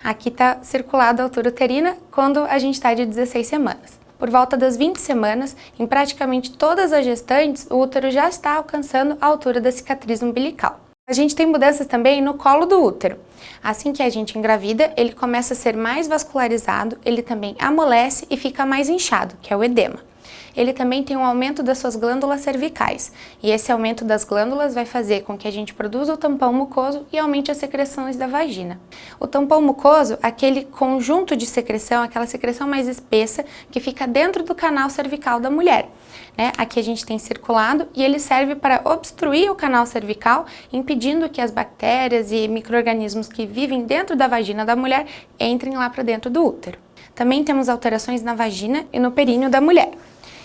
D: Aqui está circulada a altura uterina quando a gente está de 16 semanas. Por volta das 20 semanas, em praticamente todas as gestantes, o útero já está alcançando a altura da cicatriz umbilical. A gente tem mudanças também no colo do útero. Assim que a gente engravida, ele começa a ser mais vascularizado, ele também amolece e fica mais inchado, que é o edema. ele também tem um aumento das suas glândulas cervicais. E esse aumento das glândulas vai fazer com que a gente produza o tampão mucoso e aumente as secreções da vagina. O tampão mucoso, aquele conjunto de secreção, aquela secreção mais espessa que fica dentro do canal cervical da mulher. Aqui a gente tem circulado e ele serve para obstruir o canal cervical, impedindo que as bactérias e micro-organismos que vivem dentro da vagina da mulher entrem lá para dentro do útero. Também temos alterações na vagina e no períneo da mulher.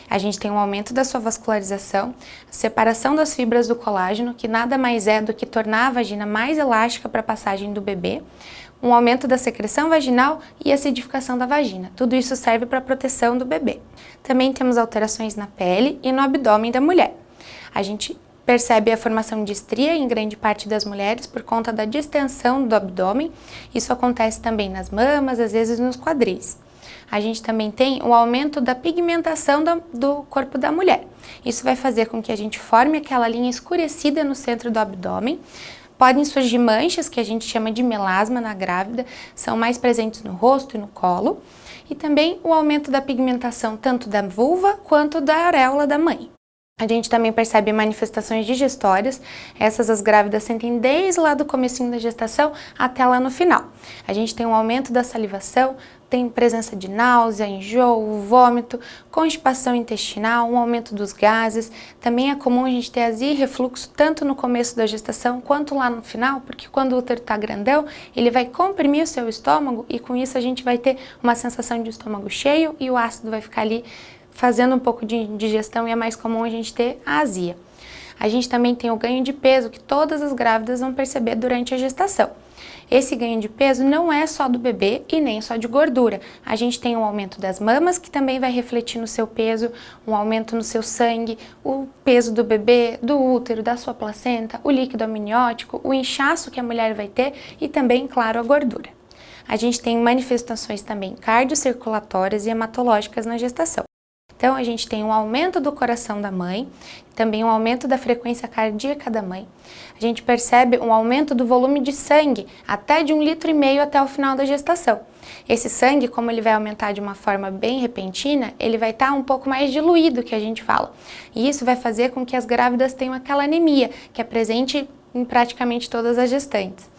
D: A gente tem um aumento da sua vascularização, separação das fibras do colágeno, que nada mais é do que tornar a vagina mais elástica para a passagem do bebê, um aumento da secreção vaginal e acidificação da vagina. Tudo isso serve para a proteção do bebê. Também temos alterações na pele e no abdômen da mulher. A gente percebe a formação de estria em grande parte das mulheres por conta da distensão do abdômen. Isso acontece também nas mamas, às vezes nos quadris. A gente também tem o aumento da pigmentação do corpo da mulher. Isso vai fazer com que a gente forme aquela linha escurecida no centro do abdômen. Podem surgir manchas, que a gente chama de melasma na grávida, são mais presentes no rosto e no colo. E também o aumento da pigmentação tanto da vulva quanto da areola da mãe. A gente também percebe manifestações digestórias, essas as grávidas sentem desde lá do comecinho da gestação até lá no final. A gente tem um aumento da salivação, tem presença de náusea, enjoo, vômito, constipação intestinal, um aumento dos gases. Também é comum a gente ter azia e refluxo tanto no começo da gestação quanto lá no final, porque quando o útero está grandão, ele vai comprimir o seu estômago e com isso a gente vai ter uma sensação de estômago cheio e o ácido vai ficar ali fazendo um pouco de digestão e é mais comum a gente ter a azia. A gente também tem o ganho de peso que todas as grávidas vão perceber durante a gestação. Esse ganho de peso não é só do bebê e nem só de gordura. A gente tem um aumento das mamas, que também vai refletir no seu peso, um aumento no seu sangue, o peso do bebê, do útero, da sua placenta, o líquido amniótico, o inchaço que a mulher vai ter e também, claro, a gordura. A gente tem manifestações também cardiocirculatórias e hematológicas na gestação. Então, a gente tem um aumento do coração da mãe, também um aumento da frequência cardíaca da mãe. A gente percebe um aumento do volume de sangue, até de 1,5 litro até o final da gestação. Esse sangue, como ele vai aumentar de uma forma bem repentina, ele vai estar um pouco mais diluído, que a gente fala. E isso vai fazer com que as grávidas tenham aquela anemia, que é presente em praticamente todas as gestantes.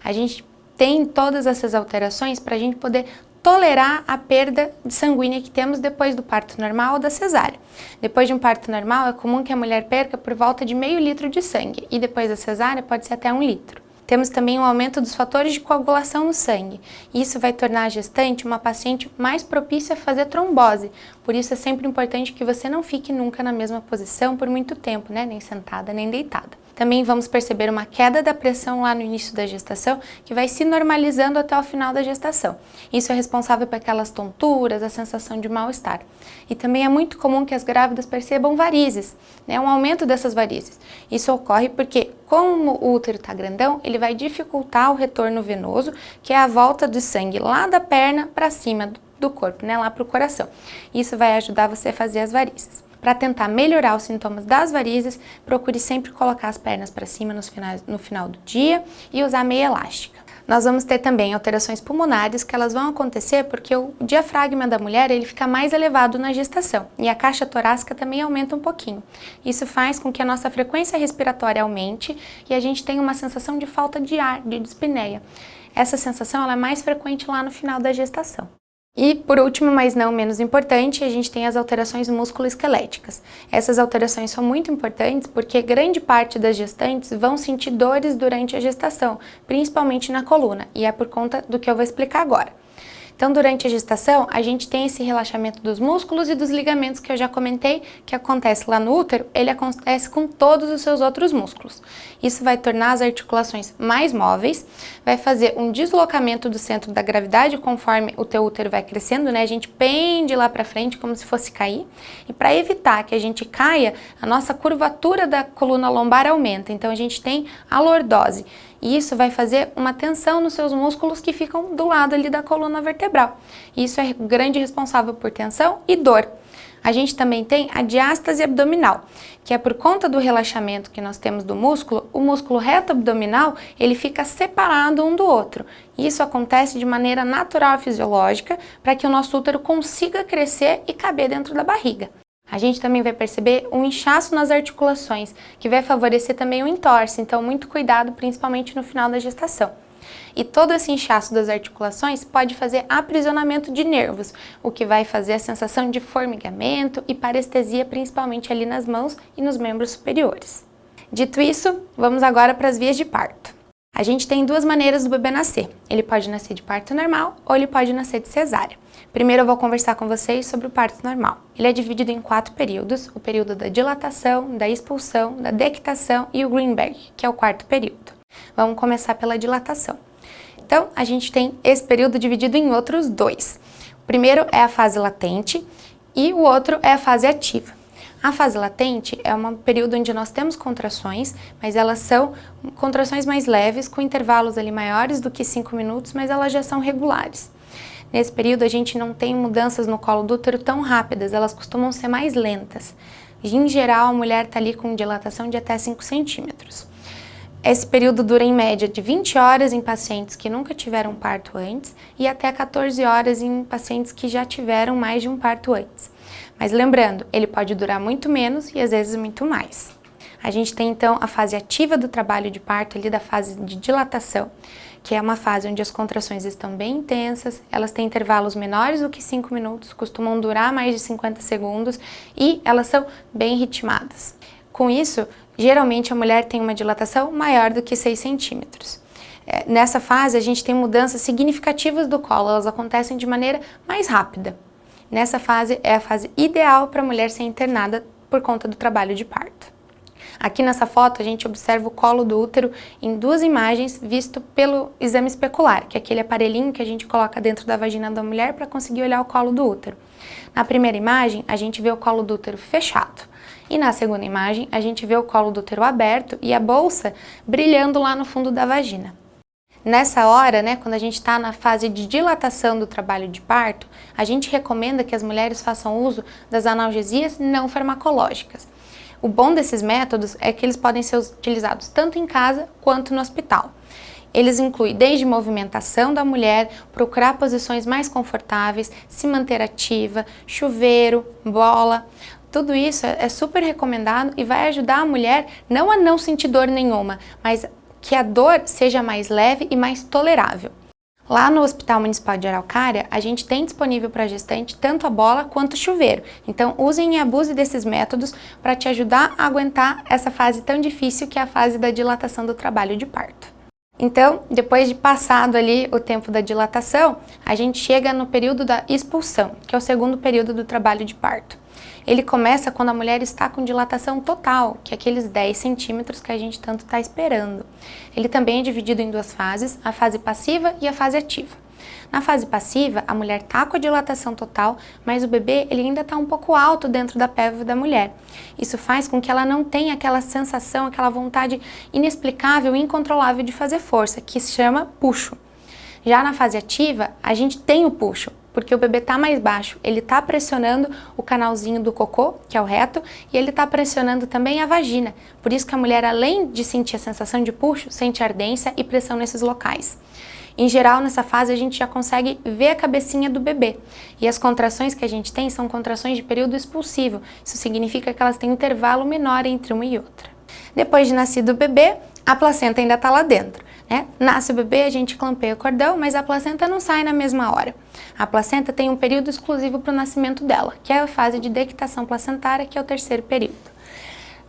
D: A gente tem todas essas alterações para a gente poder tolerar a perda sanguínea que temos depois do parto normal ou da cesárea. Depois de um parto normal, é comum que a mulher perca por volta de meio litro de sangue e depois da cesárea pode ser até 1 litro. Temos também um aumento dos fatores de coagulação no sangue. Isso vai tornar a gestante uma paciente mais propícia a fazer trombose. Por isso é sempre importante que você não fique nunca na mesma posição por muito tempo, nem sentada nem deitada. Também vamos perceber uma queda da pressão lá no início da gestação, que vai se normalizando até o final da gestação. Isso é responsável por aquelas tonturas, a sensação de mal-estar. E também é muito comum que as grávidas percebam varizes, um aumento dessas varizes. Isso ocorre porque, como o útero está grandão, ele vai dificultar o retorno venoso, que é a volta do sangue lá da perna para cima do corpo, lá para o coração. Isso vai ajudar você a fazer as varizes. Para tentar melhorar os sintomas das varizes, procure sempre colocar as pernas para cima no final do dia e usar meia elástica. Nós vamos ter também alterações pulmonares que elas vão acontecer porque o diafragma da mulher ele fica mais elevado na gestação e a caixa torácica também aumenta um pouquinho. Isso faz com que a nossa frequência respiratória aumente e a gente tenha uma sensação de falta de ar, de dispneia. Essa sensação ela é mais frequente lá no final da gestação. E, por último, mas não menos importante, a gente tem as alterações musculoesqueléticas. Essas alterações são muito importantes porque grande parte das gestantes vão sentir dores durante a gestação, principalmente na coluna, e é por conta do que eu vou explicar agora. Então, durante a gestação, a gente tem esse relaxamento dos músculos e dos ligamentos que eu já comentei, que acontece lá no útero, ele acontece com todos os seus outros músculos. Isso vai tornar as articulações mais móveis, vai fazer um deslocamento do centro da gravidade conforme o teu útero vai crescendo, A gente pende lá para frente como se fosse cair. E para evitar que a gente caia, a nossa curvatura da coluna lombar aumenta. Então, a gente tem a lordose. E isso vai fazer uma tensão nos seus músculos que ficam do lado ali da coluna vertebral. Isso é grande responsável por tensão e dor. A gente também tem a diástase abdominal, que é por conta do relaxamento que nós temos do músculo, o músculo reto abdominal, ele fica separado um do outro. Isso acontece de maneira natural e fisiológica para que o nosso útero consiga crescer e caber dentro da barriga. A gente também vai perceber um inchaço nas articulações, que vai favorecer também o entorse, então muito cuidado, principalmente no final da gestação. E todo esse inchaço das articulações pode fazer aprisionamento de nervos, o que vai fazer a sensação de formigamento e parestesia, principalmente ali nas mãos e nos membros superiores. Dito isso, vamos agora para as vias de parto. A gente tem duas maneiras do bebê nascer. Ele pode nascer de parto normal ou ele pode nascer de cesárea. Primeiro eu vou conversar com vocês sobre o parto normal. Ele é dividido em 4 períodos: o período da dilatação, da expulsão, da dectação e o Greenberg, que é o 4º período. Vamos começar pela dilatação. Então, a gente tem esse período dividido em outros 2. O primeiro é a fase latente e o outro é a fase ativa. A fase latente é um período onde nós temos contrações, mas elas são contrações mais leves, com intervalos ali maiores do que 5 minutos, mas elas já são regulares. Nesse período a gente não tem mudanças no colo do útero tão rápidas, elas costumam ser mais lentas. Em geral, a mulher está ali com dilatação de até 5 centímetros. Esse período dura em média de 20 horas em pacientes que nunca tiveram parto antes e até 14 horas em pacientes que já tiveram mais de um parto antes. Mas lembrando, ele pode durar muito menos e às vezes muito mais. A gente tem então a fase ativa do trabalho de parto, ali da fase de dilatação, que é uma fase onde as contrações estão bem intensas, elas têm intervalos menores do que 5 minutos, costumam durar mais de 50 segundos e elas são bem ritmadas. Com isso, geralmente a mulher tem uma dilatação maior do que 6 centímetros. Nessa fase, a gente tem mudanças significativas do colo, elas acontecem de maneira mais rápida. Nessa fase, é a fase ideal para a mulher ser internada por conta do trabalho de parto. Aqui nessa foto, a gente observa o colo do útero em 2 imagens visto pelo exame especular, que é aquele aparelhinho que a gente coloca dentro da vagina da mulher para conseguir olhar o colo do útero. Na primeira imagem, a gente vê o colo do útero fechado. E na segunda imagem, a gente vê o colo do útero aberto e a bolsa brilhando lá no fundo da vagina. Nessa hora, quando a gente está na fase de dilatação do trabalho de parto, a gente recomenda que as mulheres façam uso das analgesias não farmacológicas. O bom desses métodos é que eles podem ser utilizados tanto em casa quanto no hospital. Eles incluem desde movimentação da mulher, procurar posições mais confortáveis, se manter ativa, chuveiro, bola. Tudo isso é super recomendado e vai ajudar a mulher não a não sentir dor nenhuma, mas que a dor seja mais leve e mais tolerável. Lá no Hospital Municipal de Araucária, a gente tem disponível para a gestante tanto a bola quanto o chuveiro. Então, usem e abusem desses métodos para te ajudar a aguentar essa fase tão difícil que é a fase da dilatação do trabalho de parto. Então, depois de passado ali o tempo da dilatação, a gente chega no período da expulsão, que é o 2º período do trabalho de parto. Ele começa quando a mulher está com dilatação total, que é aqueles 10 centímetros que a gente tanto está esperando. Ele também é dividido em 2 fases, a fase passiva e a fase ativa. Na fase passiva, a mulher está com a dilatação total, mas o bebê ele ainda está um pouco alto dentro da pelve da mulher. Isso faz com que ela não tenha aquela sensação, aquela vontade inexplicável e incontrolável de fazer força, que se chama puxo. Já na fase ativa, a gente tem o puxo, porque o bebê está mais baixo, ele está pressionando o canalzinho do cocô, que é o reto, e ele está pressionando também a vagina. Por isso que a mulher, além de sentir a sensação de puxo, sente ardência e pressão nesses locais. Em geral, nessa fase, a gente já consegue ver a cabecinha do bebê. E as contrações que a gente tem são contrações de período expulsivo. Isso significa que elas têm um intervalo menor entre uma e outra. Depois de nascido o bebê, a placenta ainda está lá dentro. Nasce o bebê, a gente clampeia o cordão, mas a placenta não sai na mesma hora. A placenta tem um período exclusivo para o nascimento dela, que é a fase de dectação placentária, que é o 3º período.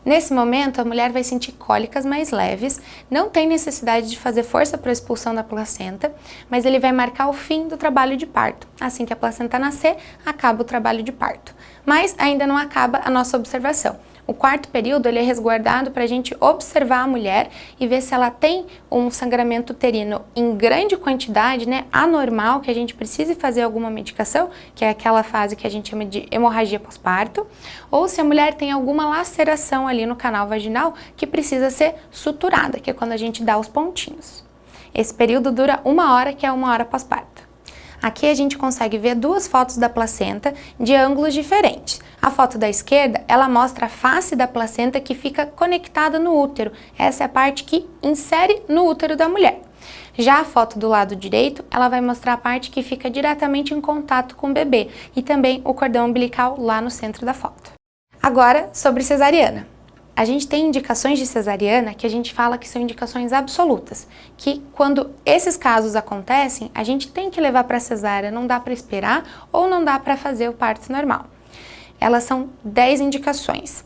D: Nesse momento, a mulher vai sentir cólicas mais leves, não tem necessidade de fazer força para a expulsão da placenta, mas ele vai marcar o fim do trabalho de parto. Assim que a placenta nascer, acaba o trabalho de parto. Mas ainda não acaba a nossa observação. O 4º período ele é resguardado para a gente observar a mulher e ver se ela tem um sangramento uterino em grande quantidade, anormal, que a gente precise fazer alguma medicação, que é aquela fase que a gente chama de hemorragia pós-parto, ou se a mulher tem alguma laceração ali no canal vaginal que precisa ser suturada, que é quando a gente dá os pontinhos. Esse período dura 1 hora, que é 1 hora pós-parto. Aqui a gente consegue ver 2 fotos da placenta de ângulos diferentes. A foto da esquerda, ela mostra a face da placenta que fica conectada no útero. Essa é a parte que insere no útero da mulher. Já a foto do lado direito, ela vai mostrar a parte que fica diretamente em contato com o bebê e também o cordão umbilical lá no centro da foto. Agora, sobre cesariana. A gente tem indicações de cesariana que a gente fala que são indicações absolutas, que quando esses casos acontecem, a gente tem que levar para cesárea, não dá para esperar ou não dá para fazer o parto normal. Elas são 10 indicações.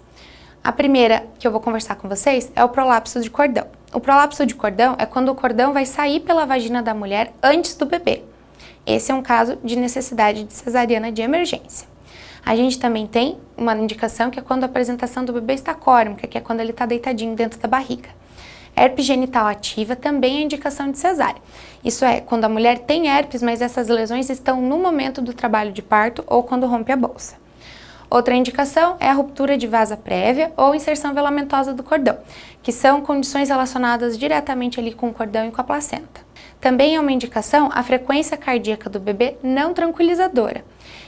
D: A primeira que eu vou conversar com vocês é o prolapso de cordão. O prolapso de cordão é quando o cordão vai sair pela vagina da mulher antes do bebê. Esse é um caso de necessidade de cesariana de emergência. A gente também tem uma indicação que é quando a apresentação do bebê está córmica, que é quando ele está deitadinho dentro da barriga. Herpes genital ativa também é indicação de cesárea. Isso é, quando a mulher tem herpes, mas essas lesões estão no momento do trabalho de parto ou quando rompe a bolsa. Outra indicação é a ruptura de vasa prévia ou inserção velamentosa do cordão, que são condições relacionadas diretamente ali com o cordão e com a placenta. Também é uma indicação a frequência cardíaca do bebê não tranquilizadora.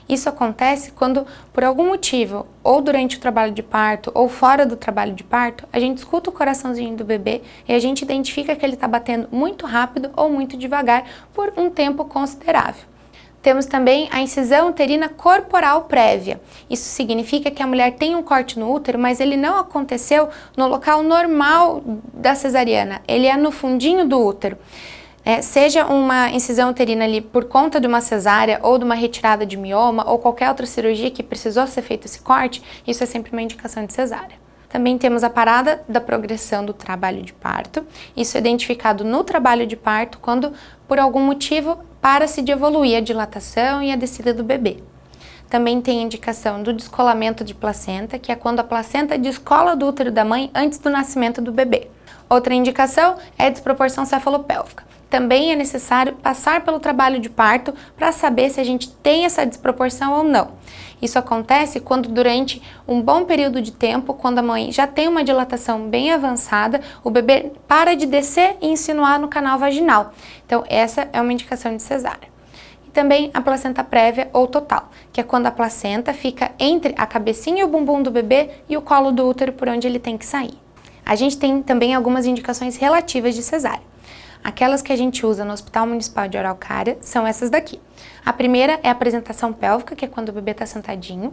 D: Isso acontece quando, por algum motivo, ou durante o trabalho de parto ou fora do trabalho de parto, a gente escuta o coraçãozinho do bebê e a gente identifica que ele está batendo muito rápido ou muito devagar por um tempo considerável. Temos também a incisão uterina corporal prévia. Isso significa que a mulher tem um corte no útero, mas ele não aconteceu no local normal da cesariana, ele é no fundinho do útero. Seja uma incisão uterina ali por conta de uma cesárea ou de uma retirada de mioma ou qualquer outra cirurgia que precisou ser feito esse corte, isso é sempre uma indicação de cesárea. Também temos a parada da progressão do trabalho de parto. Isso é identificado no trabalho de parto quando, por algum motivo, para-se de evoluir a dilatação e a descida do bebê. Também tem a indicação do descolamento de placenta, que é quando a placenta descola do útero da mãe antes do nascimento do bebê. Outra indicação é a desproporção cefalopélvica. Também é necessário passar pelo trabalho de parto para saber se a gente tem essa desproporção ou não. Isso acontece quando durante um bom período de tempo, quando a mãe já tem uma dilatação bem avançada, o bebê para de descer e insinuar no canal vaginal. Então essa é uma indicação de cesárea. E também a placenta prévia ou total, que é quando a placenta fica entre a cabecinha e o bumbum do bebê e o colo do útero por onde ele tem que sair. A gente tem também algumas indicações relativas de cesárea. Aquelas que a gente usa no Hospital Municipal de Araucária são essas daqui. A primeira é a apresentação pélvica, que é quando o bebê está sentadinho.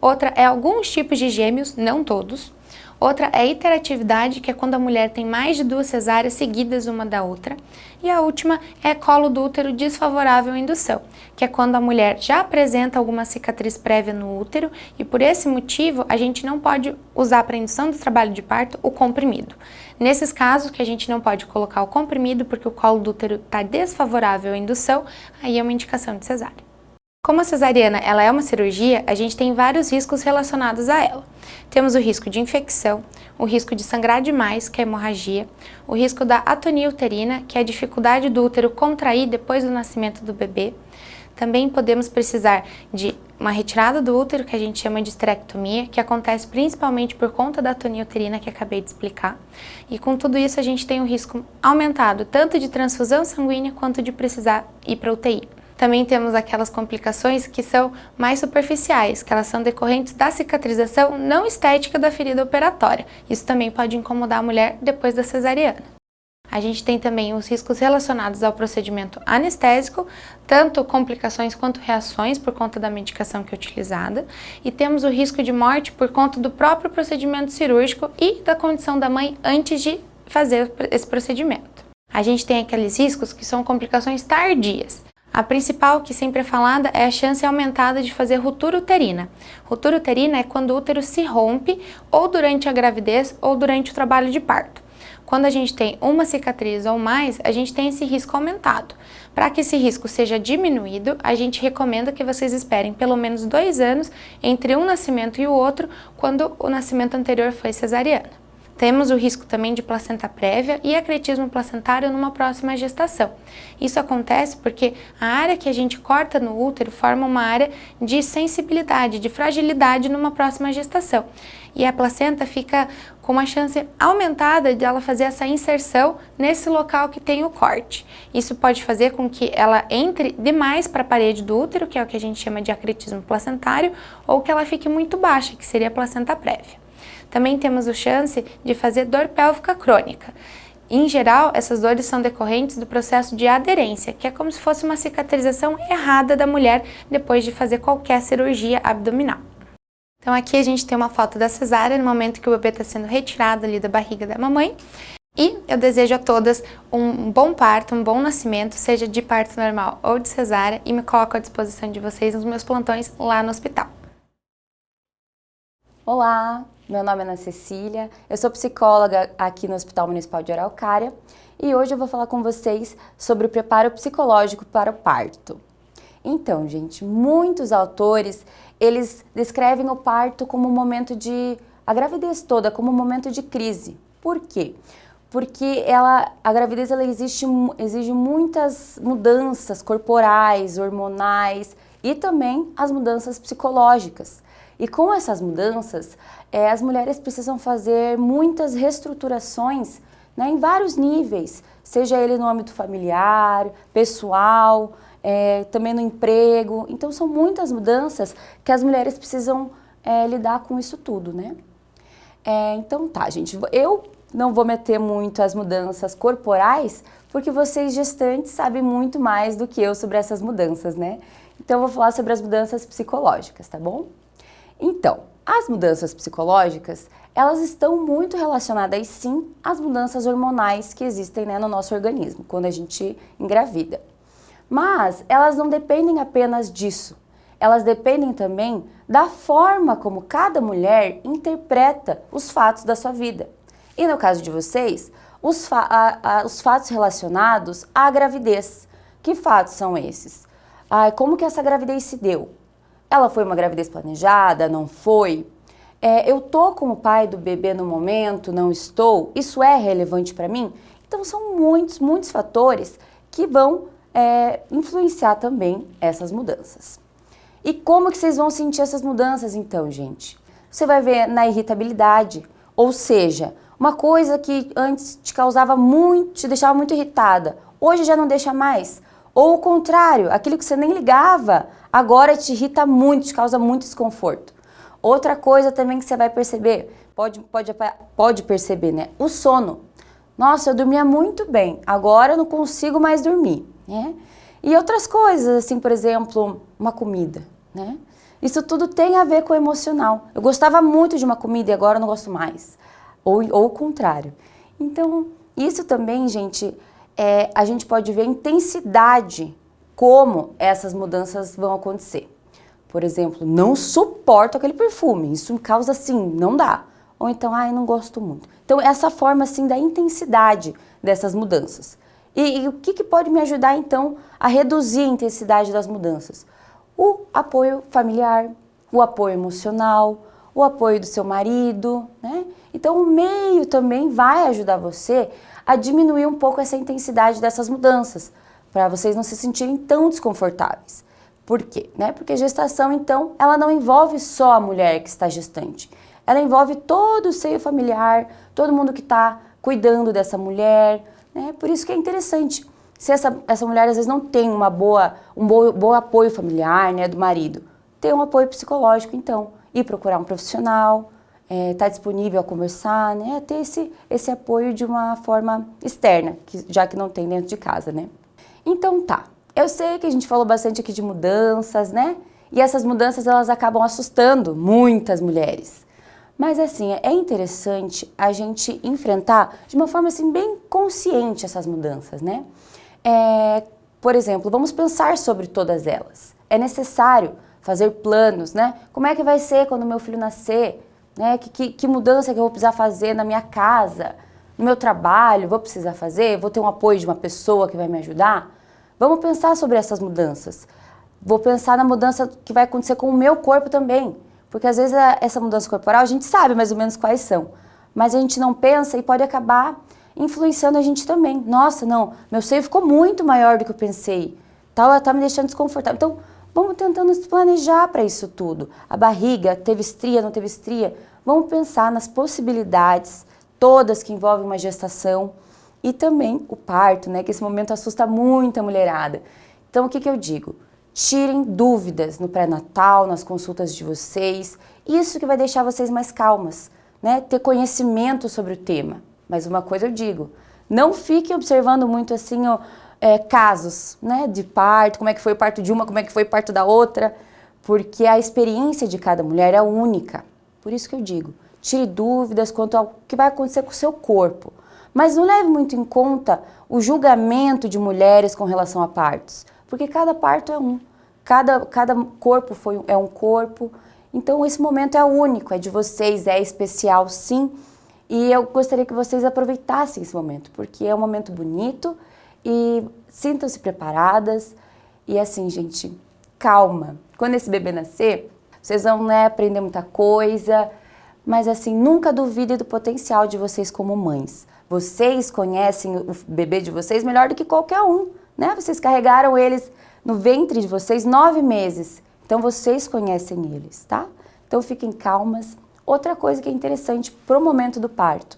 D: Outra é alguns tipos de gêmeos, não todos. Outra é a hiperatividade, que é quando a mulher tem mais de 2 cesáreas seguidas uma da outra. E a última é colo do útero desfavorável à indução, que é quando a mulher já apresenta alguma cicatriz prévia no útero e por esse motivo a gente não pode usar para indução do trabalho de parto o comprimido. Nesses casos que a gente não pode colocar o comprimido porque o colo do útero está desfavorável à indução, aí é uma indicação de cesárea. Como a cesariana ela é uma cirurgia, a gente tem vários riscos relacionados a ela. Temos o risco de infecção, o risco de sangrar demais, que é a hemorragia, o risco da atonia uterina, que é a dificuldade do útero contrair depois do nascimento do bebê. Também podemos precisar de uma retirada do útero, que a gente chama de esterectomia, que acontece principalmente por conta da atonia uterina que acabei de explicar. E com tudo isso a gente tem um risco aumentado, tanto de transfusão sanguínea quanto de precisar ir para UTI. Também temos aquelas complicações que são mais superficiais, que elas são decorrentes da cicatrização não estética da ferida operatória. Isso também pode incomodar a mulher depois da cesariana. A gente tem também os riscos relacionados ao procedimento anestésico, tanto complicações quanto reações por conta da medicação que é utilizada. E temos o risco de morte por conta do próprio procedimento cirúrgico e da condição da mãe antes de fazer esse procedimento. A gente tem aqueles riscos que são complicações tardias. A principal, que sempre é falada, é a chance aumentada de fazer ruptura uterina. Ruptura uterina é quando o útero se rompe ou durante a gravidez ou durante o trabalho de parto. Quando a gente tem uma cicatriz ou mais, a gente tem esse risco aumentado. Para que esse risco seja diminuído, a gente recomenda que vocês esperem pelo menos 2 anos entre um nascimento e o outro, quando o nascimento anterior foi cesariana. Temos o risco também de placenta prévia e acretismo placentário numa próxima gestação. Isso acontece porque a área que a gente corta no útero forma uma área de sensibilidade, de fragilidade numa próxima gestação. E a placenta fica com uma chance aumentada de ela fazer essa inserção nesse local que tem o corte. Isso pode fazer com que ela entre demais para a parede do útero, que é o que a gente chama de acretismo placentário, ou que ela fique muito baixa, que seria a placenta prévia. Também temos a chance de fazer dor pélvica crônica. Em geral, essas dores são decorrentes do processo de aderência, que é como se fosse uma cicatrização errada da mulher depois de fazer qualquer cirurgia abdominal. Então aqui a gente tem uma foto da cesárea no momento que o bebê está sendo retirado ali da barriga da mamãe. E eu desejo a todas um bom parto, um bom nascimento, seja de parto normal ou de cesárea, e me coloco à disposição de vocês nos meus plantões lá no hospital.
E: Olá, meu nome é Ana Cecília, eu sou psicóloga aqui no Hospital Municipal de Araucária e hoje eu vou falar com vocês sobre o preparo psicológico para o parto. Então, gente, muitos autores, eles descrevem o parto como um momento a gravidez toda como um momento de crise. Por quê? Porque a gravidez ela exige muitas mudanças corporais, hormonais e também as mudanças psicológicas. E com essas mudanças, as mulheres precisam fazer muitas reestruturações, né, em vários níveis, seja ele no âmbito familiar, pessoal, também no emprego. Então são muitas mudanças que as mulheres precisam lidar com isso tudo, né? Então tá, gente, eu não vou meter muito as mudanças corporais, porque vocês gestantes sabem muito mais do que eu sobre essas mudanças, né? Então eu vou falar sobre as mudanças psicológicas, tá bom? Então, as mudanças psicológicas, elas estão muito relacionadas sim às mudanças hormonais que existem, né, no nosso organismo, quando a gente engravida. Mas elas não dependem apenas disso, elas dependem também da forma como cada mulher interpreta os fatos da sua vida. E no caso de vocês, os fatos relacionados à gravidez. Que fatos são esses? Como que essa gravidez se deu? Ela foi uma gravidez planejada? Não foi? Eu tô com o pai do bebê no momento? Não estou? Isso é relevante para mim? Então são muitos fatores que vão influenciar também essas mudanças. E como que vocês vão sentir essas mudanças então, gente? Você vai ver na irritabilidade, ou seja, uma coisa que antes te te deixava muito irritada, hoje já não deixa mais. Ou o contrário, aquilo que você nem ligava, agora te irrita muito, te causa muito desconforto. Outra coisa também que você vai perceber, pode perceber, né? O sono. Nossa, eu dormia muito bem, agora eu não consigo mais dormir, né? E outras coisas, assim, por exemplo, uma comida, né? Isso tudo tem a ver com o emocional. Eu gostava muito de uma comida e agora eu não gosto mais. Ou o contrário. Então, isso também, gente, a gente pode ver a intensidade como essas mudanças vão acontecer. Por exemplo, não suporto aquele perfume, isso me causa assim, não dá. Ou então, não gosto muito. Então, essa forma assim da intensidade dessas mudanças. E o que pode me ajudar então a reduzir a intensidade das mudanças? O apoio familiar, o apoio emocional, o apoio do seu marido, né? Então o meio também vai ajudar você a diminuir um pouco essa intensidade dessas mudanças, para vocês não se sentirem tão desconfortáveis. Por quê? Porque gestação, então, ela não envolve só a mulher que está gestante. Ela envolve todo o seio familiar, todo mundo que está cuidando dessa mulher, né? Por isso que é interessante. Se essa mulher às vezes não tem um bom apoio familiar, né, do marido, ter um apoio psicológico, então, e procurar um profissional, estar disponível a conversar, né, ter esse apoio de uma forma externa, já que não tem dentro de casa, né. Então tá, eu sei que a gente falou bastante aqui de mudanças, né, e essas mudanças elas acabam assustando muitas mulheres. Mas assim, é interessante a gente enfrentar de uma forma assim bem consciente essas mudanças, né. Por exemplo, vamos pensar sobre todas elas. É necessário fazer planos, né? Como é que vai ser quando meu filho nascer? Né? Que mudança que eu vou precisar fazer na minha casa, no meu trabalho, vou precisar fazer? Vou ter um apoio de uma pessoa que vai me ajudar? Vamos pensar sobre essas mudanças. Vou pensar na mudança que vai acontecer com o meu corpo também. Porque às vezes essa mudança corporal a gente sabe mais ou menos quais são. Mas a gente não pensa e pode acabar influenciando a gente também. Nossa, não, meu seio ficou muito maior do que eu pensei. Tá me deixando desconfortável. Então, vamos tentando se planejar para isso tudo. A barriga, teve estria, não teve estria? Vamos pensar nas possibilidades, todas que envolvem uma gestação. E também o parto, né? Que esse momento assusta muito a mulherada. Então, o que eu digo? Tirem dúvidas no pré-natal, nas consultas de vocês. Isso que vai deixar vocês mais calmas, né? Ter conhecimento sobre o tema. Mas uma coisa eu digo, não fiquem observando muito assim, casos, né, de parto, como é que foi o parto de uma, como é que foi o parto da outra, porque a experiência de cada mulher é única. Por isso que eu digo, tire dúvidas quanto ao que vai acontecer com o seu corpo, mas não leve muito em conta o julgamento de mulheres com relação a partos, porque cada parto é um, cada corpo é um corpo, então esse momento é único, é de vocês, é especial sim, e eu gostaria que vocês aproveitassem esse momento, porque é um momento bonito e sintam-se preparadas e assim, gente, calma. Quando esse bebê nascer, vocês vão, né, aprender muita coisa, mas assim, nunca duvide do potencial de vocês como mães. Vocês conhecem o bebê de vocês melhor do que qualquer um, né? Vocês carregaram eles no ventre de vocês 9 meses, então vocês conhecem eles, tá? Então fiquem calmas. Outra coisa que é interessante pro momento do parto,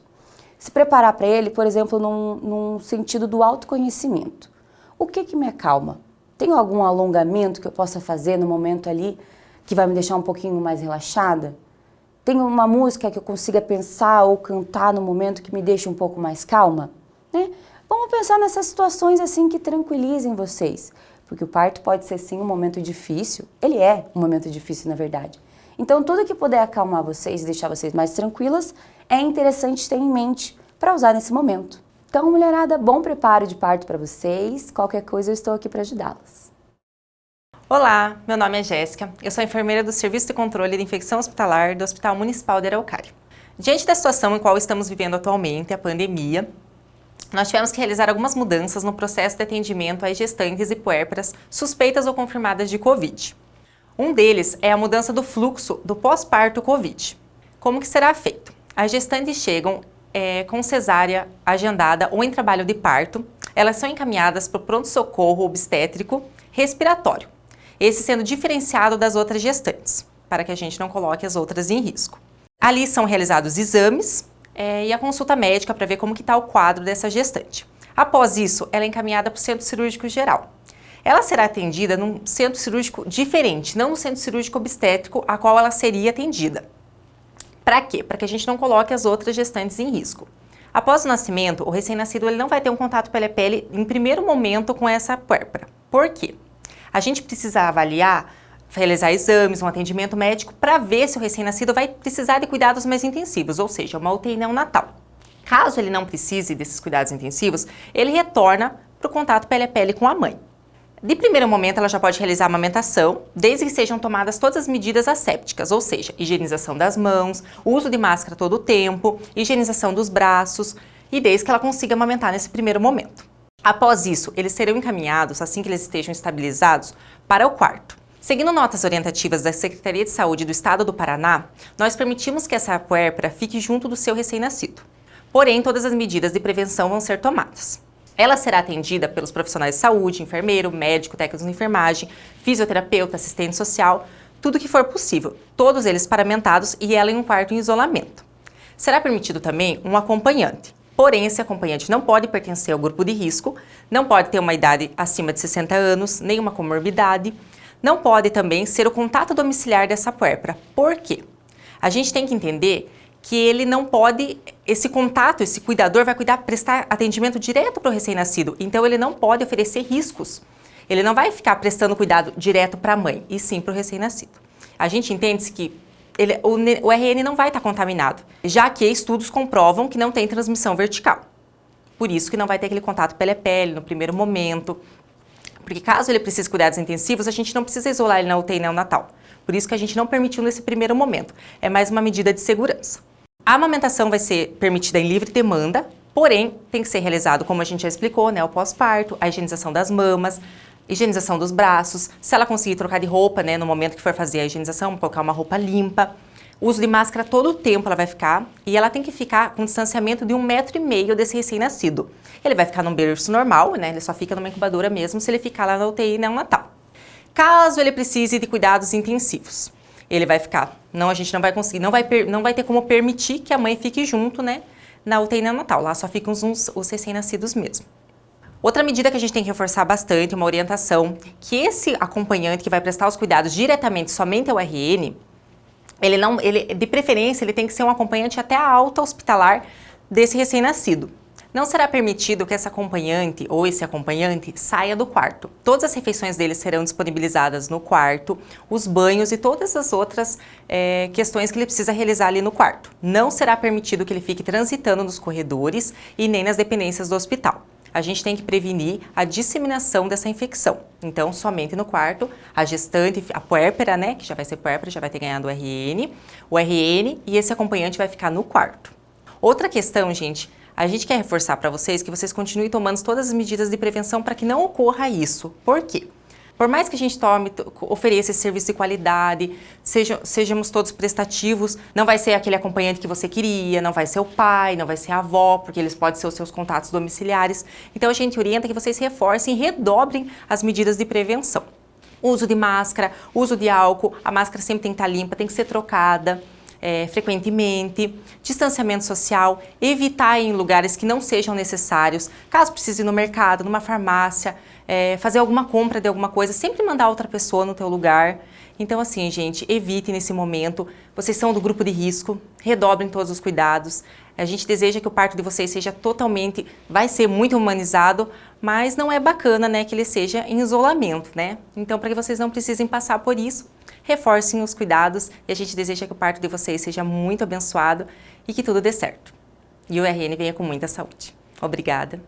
E: se preparar para ele, por exemplo, num sentido do autoconhecimento. O que me acalma? Tem algum alongamento que eu possa fazer no momento ali que vai me deixar um pouquinho mais relaxada? Tem uma música que eu consiga pensar ou cantar no momento que me deixe um pouco mais calma? Né? Vamos pensar nessas situações assim que tranquilizem vocês, porque o parto pode ser sim um momento difícil, ele é um momento difícil na verdade. Então tudo que puder acalmar vocês e deixar vocês mais tranquilas é interessante ter em mente para usar nesse momento. Então, mulherada, bom preparo de parto para vocês, qualquer coisa eu estou aqui para ajudá-las.
F: Olá, meu nome é Jéssica, eu sou enfermeira do Serviço de Controle de Infecção Hospitalar do Hospital Municipal de Araucária. Diante da situação em qual estamos vivendo atualmente, a pandemia, nós tivemos que realizar algumas mudanças no processo de atendimento às gestantes e puérperas suspeitas ou confirmadas de Covid. Um deles é a mudança do fluxo do pós-parto Covid. Como que será feito? As gestantes chegam com cesárea agendada ou em trabalho de parto, elas são encaminhadas para o pronto-socorro obstétrico respiratório, esse sendo diferenciado das outras gestantes, para que a gente não coloque as outras em risco. Ali são realizados exames e a consulta médica para ver como que está o quadro dessa gestante. Após isso, ela é encaminhada para o centro cirúrgico geral. Ela será atendida num centro cirúrgico diferente, não no centro cirúrgico obstétrico a qual ela seria atendida. Para quê? Para que a gente não coloque as outras gestantes em risco. Após o nascimento, o recém-nascido ele não vai ter um contato pele a pele em primeiro momento com essa puérpera. Por quê? A gente precisa avaliar, realizar exames, um atendimento médico para ver se o recém-nascido vai precisar de cuidados mais intensivos, ou seja, uma UTI neonatal. Caso ele não precise desses cuidados intensivos, ele retorna para o contato pele a pele com a mãe. De primeiro momento, ela já pode realizar a amamentação, desde que sejam tomadas todas as medidas assépticas, ou seja, higienização das mãos, uso de máscara todo o tempo, higienização dos braços, e desde que ela consiga amamentar nesse primeiro momento. Após isso, eles serão encaminhados, assim que eles estejam estabilizados, para o quarto. Seguindo notas orientativas da Secretaria de Saúde do Estado do Paraná, nós permitimos que essa puérpera fique junto do seu recém-nascido. Porém, todas as medidas de prevenção vão ser tomadas. Ela será atendida pelos profissionais de saúde, enfermeiro, médico, técnico de enfermagem, fisioterapeuta, assistente social, tudo que for possível, todos eles paramentados e ela em um quarto em isolamento. Será permitido também um acompanhante, porém esse acompanhante não pode pertencer ao grupo de risco, não pode ter uma idade acima de 60 anos, nenhuma comorbidade, não pode também ser o contato domiciliar dessa puérpera. Por quê? A gente tem que entender que ele não pode, esse contato, esse cuidador vai prestar atendimento direto para o recém-nascido, então ele não pode oferecer riscos. Ele não vai ficar prestando cuidado direto para a mãe, e sim para o recém-nascido. A gente entende que o RN não vai estar contaminado, já que estudos comprovam que não tem transmissão vertical. Por isso que não vai ter aquele contato pele a pele no primeiro momento, porque caso ele precise de cuidados intensivos, a gente não precisa isolar ele na UTI neonatal. Por isso que a gente não permitiu nesse primeiro momento. É mais uma medida de segurança. A amamentação vai ser permitida em livre demanda, porém tem que ser realizado, como a gente já explicou, né, o pós-parto, a higienização das mamas, higienização dos braços, se ela conseguir trocar de roupa, né, no momento que for fazer a higienização, colocar uma roupa limpa. Uso de máscara todo o tempo ela vai ficar e ela tem que ficar com um distanciamento de 1,5 m desse recém-nascido. Ele vai ficar num berço normal, né, ele só fica numa incubadora mesmo se ele ficar lá na UTI neonatal. Caso ele precise de cuidados intensivos, ele vai ficar, a gente não vai conseguir, não vai ter como permitir que a mãe fique junto, né, na UTI neonatal, lá só ficam os recém-nascidos mesmo. Outra medida que a gente tem que reforçar bastante, uma orientação, que esse acompanhante que vai prestar os cuidados diretamente somente ao RN, de preferência, ele tem que ser um acompanhante até a alta hospitalar desse recém-nascido. Não será permitido que essa acompanhante ou esse acompanhante saia do quarto. Todas as refeições deles serão disponibilizadas no quarto, os banhos e todas as outras questões que ele precisa realizar ali no quarto. Não será permitido que ele fique transitando nos corredores e nem nas dependências do hospital. A gente tem que prevenir a disseminação dessa infecção. Então, somente no quarto, a gestante, a puérpera, né, que já vai ser puérpera, já vai ter ganhado o RN e esse acompanhante vai ficar no quarto. Outra questão, gente, a gente quer reforçar para vocês que vocês continuem tomando todas as medidas de prevenção para que não ocorra isso. Por quê? Por mais que a gente ofereça esse serviço de qualidade, sejamos todos prestativos, não vai ser aquele acompanhante que você queria, não vai ser o pai, não vai ser a avó, porque eles podem ser os seus contatos domiciliares. Então a gente orienta que vocês reforcem e redobrem as medidas de prevenção. Uso de máscara, uso de álcool, a máscara sempre tem que estar limpa, tem que ser trocada frequentemente, distanciamento social, evitar ir em lugares que não sejam necessários, caso precise ir no mercado, numa farmácia, fazer alguma compra de alguma coisa, sempre mandar outra pessoa no teu lugar. Então assim, gente, evite nesse momento, vocês são do grupo de risco, redobrem todos os cuidados. A gente deseja que o parto de vocês seja totalmente, vai ser muito humanizado, mas não é bacana, né, que ele seja em isolamento, né? Então, para que vocês não precisem passar por isso, reforcem os cuidados e a gente deseja que o parto de vocês seja muito abençoado e que tudo dê certo. E o RN venha com muita saúde. Obrigada.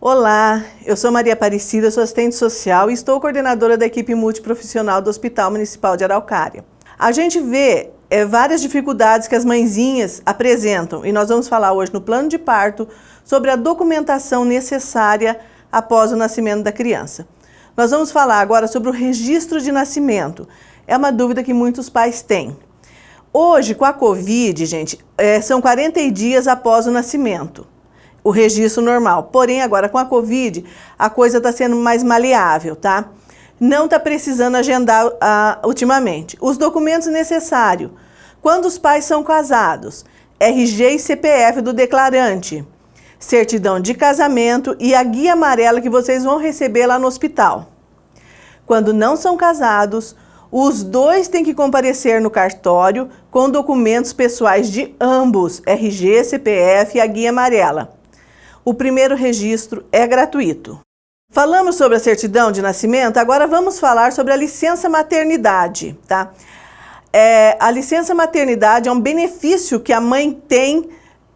G: Olá, eu sou Maria Aparecida, sou assistente social e estou coordenadora da equipe multiprofissional do Hospital Municipal de Araucária. A gente vê várias dificuldades que as mãezinhas apresentam e nós vamos falar hoje no plano de parto sobre a documentação necessária após o nascimento da criança. Nós vamos falar agora sobre o registro de nascimento. É uma dúvida que muitos pais têm. Hoje, com a Covid, gente, são 40 dias após o nascimento, o registro normal. Porém, agora com a Covid, a coisa está sendo mais maleável, tá? Não está precisando agendar ultimamente. Os documentos necessários. Quando os pais são casados, RG e CPF do declarante, certidão de casamento e a guia amarela que vocês vão receber lá no hospital. Quando não são casados, os dois têm que comparecer no cartório com documentos pessoais de ambos, RG, CPF e a guia amarela. O primeiro registro é gratuito. Falamos sobre a certidão de nascimento, agora vamos falar sobre a licença maternidade, tá? A licença maternidade é um benefício que a mãe tem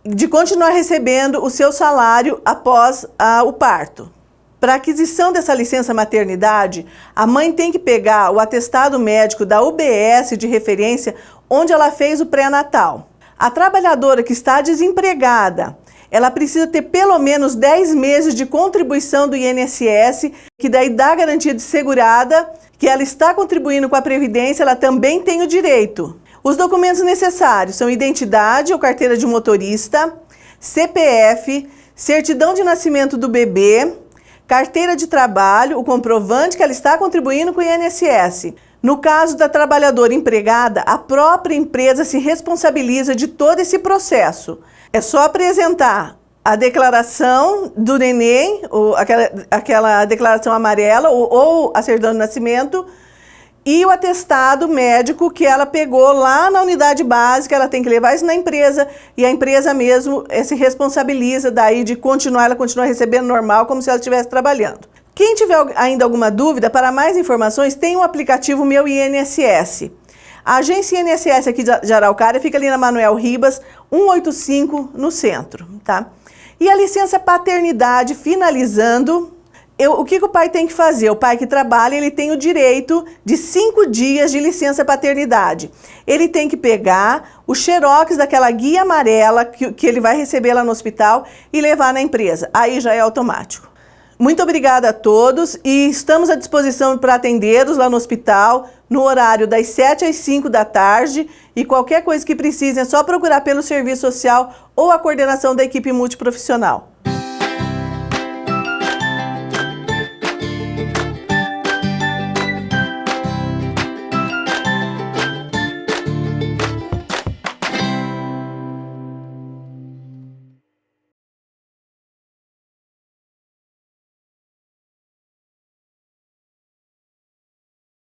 G: de continuar recebendo o seu salário após o parto. Para a aquisição dessa licença maternidade, a mãe tem que pegar o atestado médico da UBS de referência onde ela fez o pré-natal. A trabalhadora que está desempregada, ela precisa ter pelo menos 10 meses de contribuição do INSS, que daí dá garantia de segurada, que ela está contribuindo com a Previdência, ela também tem o direito. Os documentos necessários são identidade ou carteira de motorista, CPF, certidão de nascimento do bebê, carteira de trabalho, o comprovante que ela está contribuindo com o INSS. No caso da trabalhadora empregada, a própria empresa se responsabiliza de todo esse processo. É só apresentar a declaração do neném, ou aquela declaração amarela, ou a certidão de nascimento, e o atestado médico que ela pegou lá na unidade básica. Ela tem que levar isso na empresa e a empresa mesmo se responsabiliza daí de ela continuar recebendo normal, como se ela estivesse trabalhando. Quem tiver ainda alguma dúvida, para mais informações, tem o aplicativo Meu INSS. A agência INSS aqui de Araucária fica ali na Manuel Ribas, 185, no centro, tá? E a licença paternidade, finalizando, o que o pai tem que fazer? O pai que trabalha, ele tem o direito de 5 dias de licença paternidade. Ele tem que pegar o xerox daquela guia amarela que ele vai receber lá no hospital e levar na empresa. Aí já é automático. Muito obrigada a todos e estamos à disposição para atendê-los lá no hospital, no horário das 7 às 5 da tarde, e qualquer coisa que precisem é só procurar pelo serviço social ou a coordenação da equipe multiprofissional.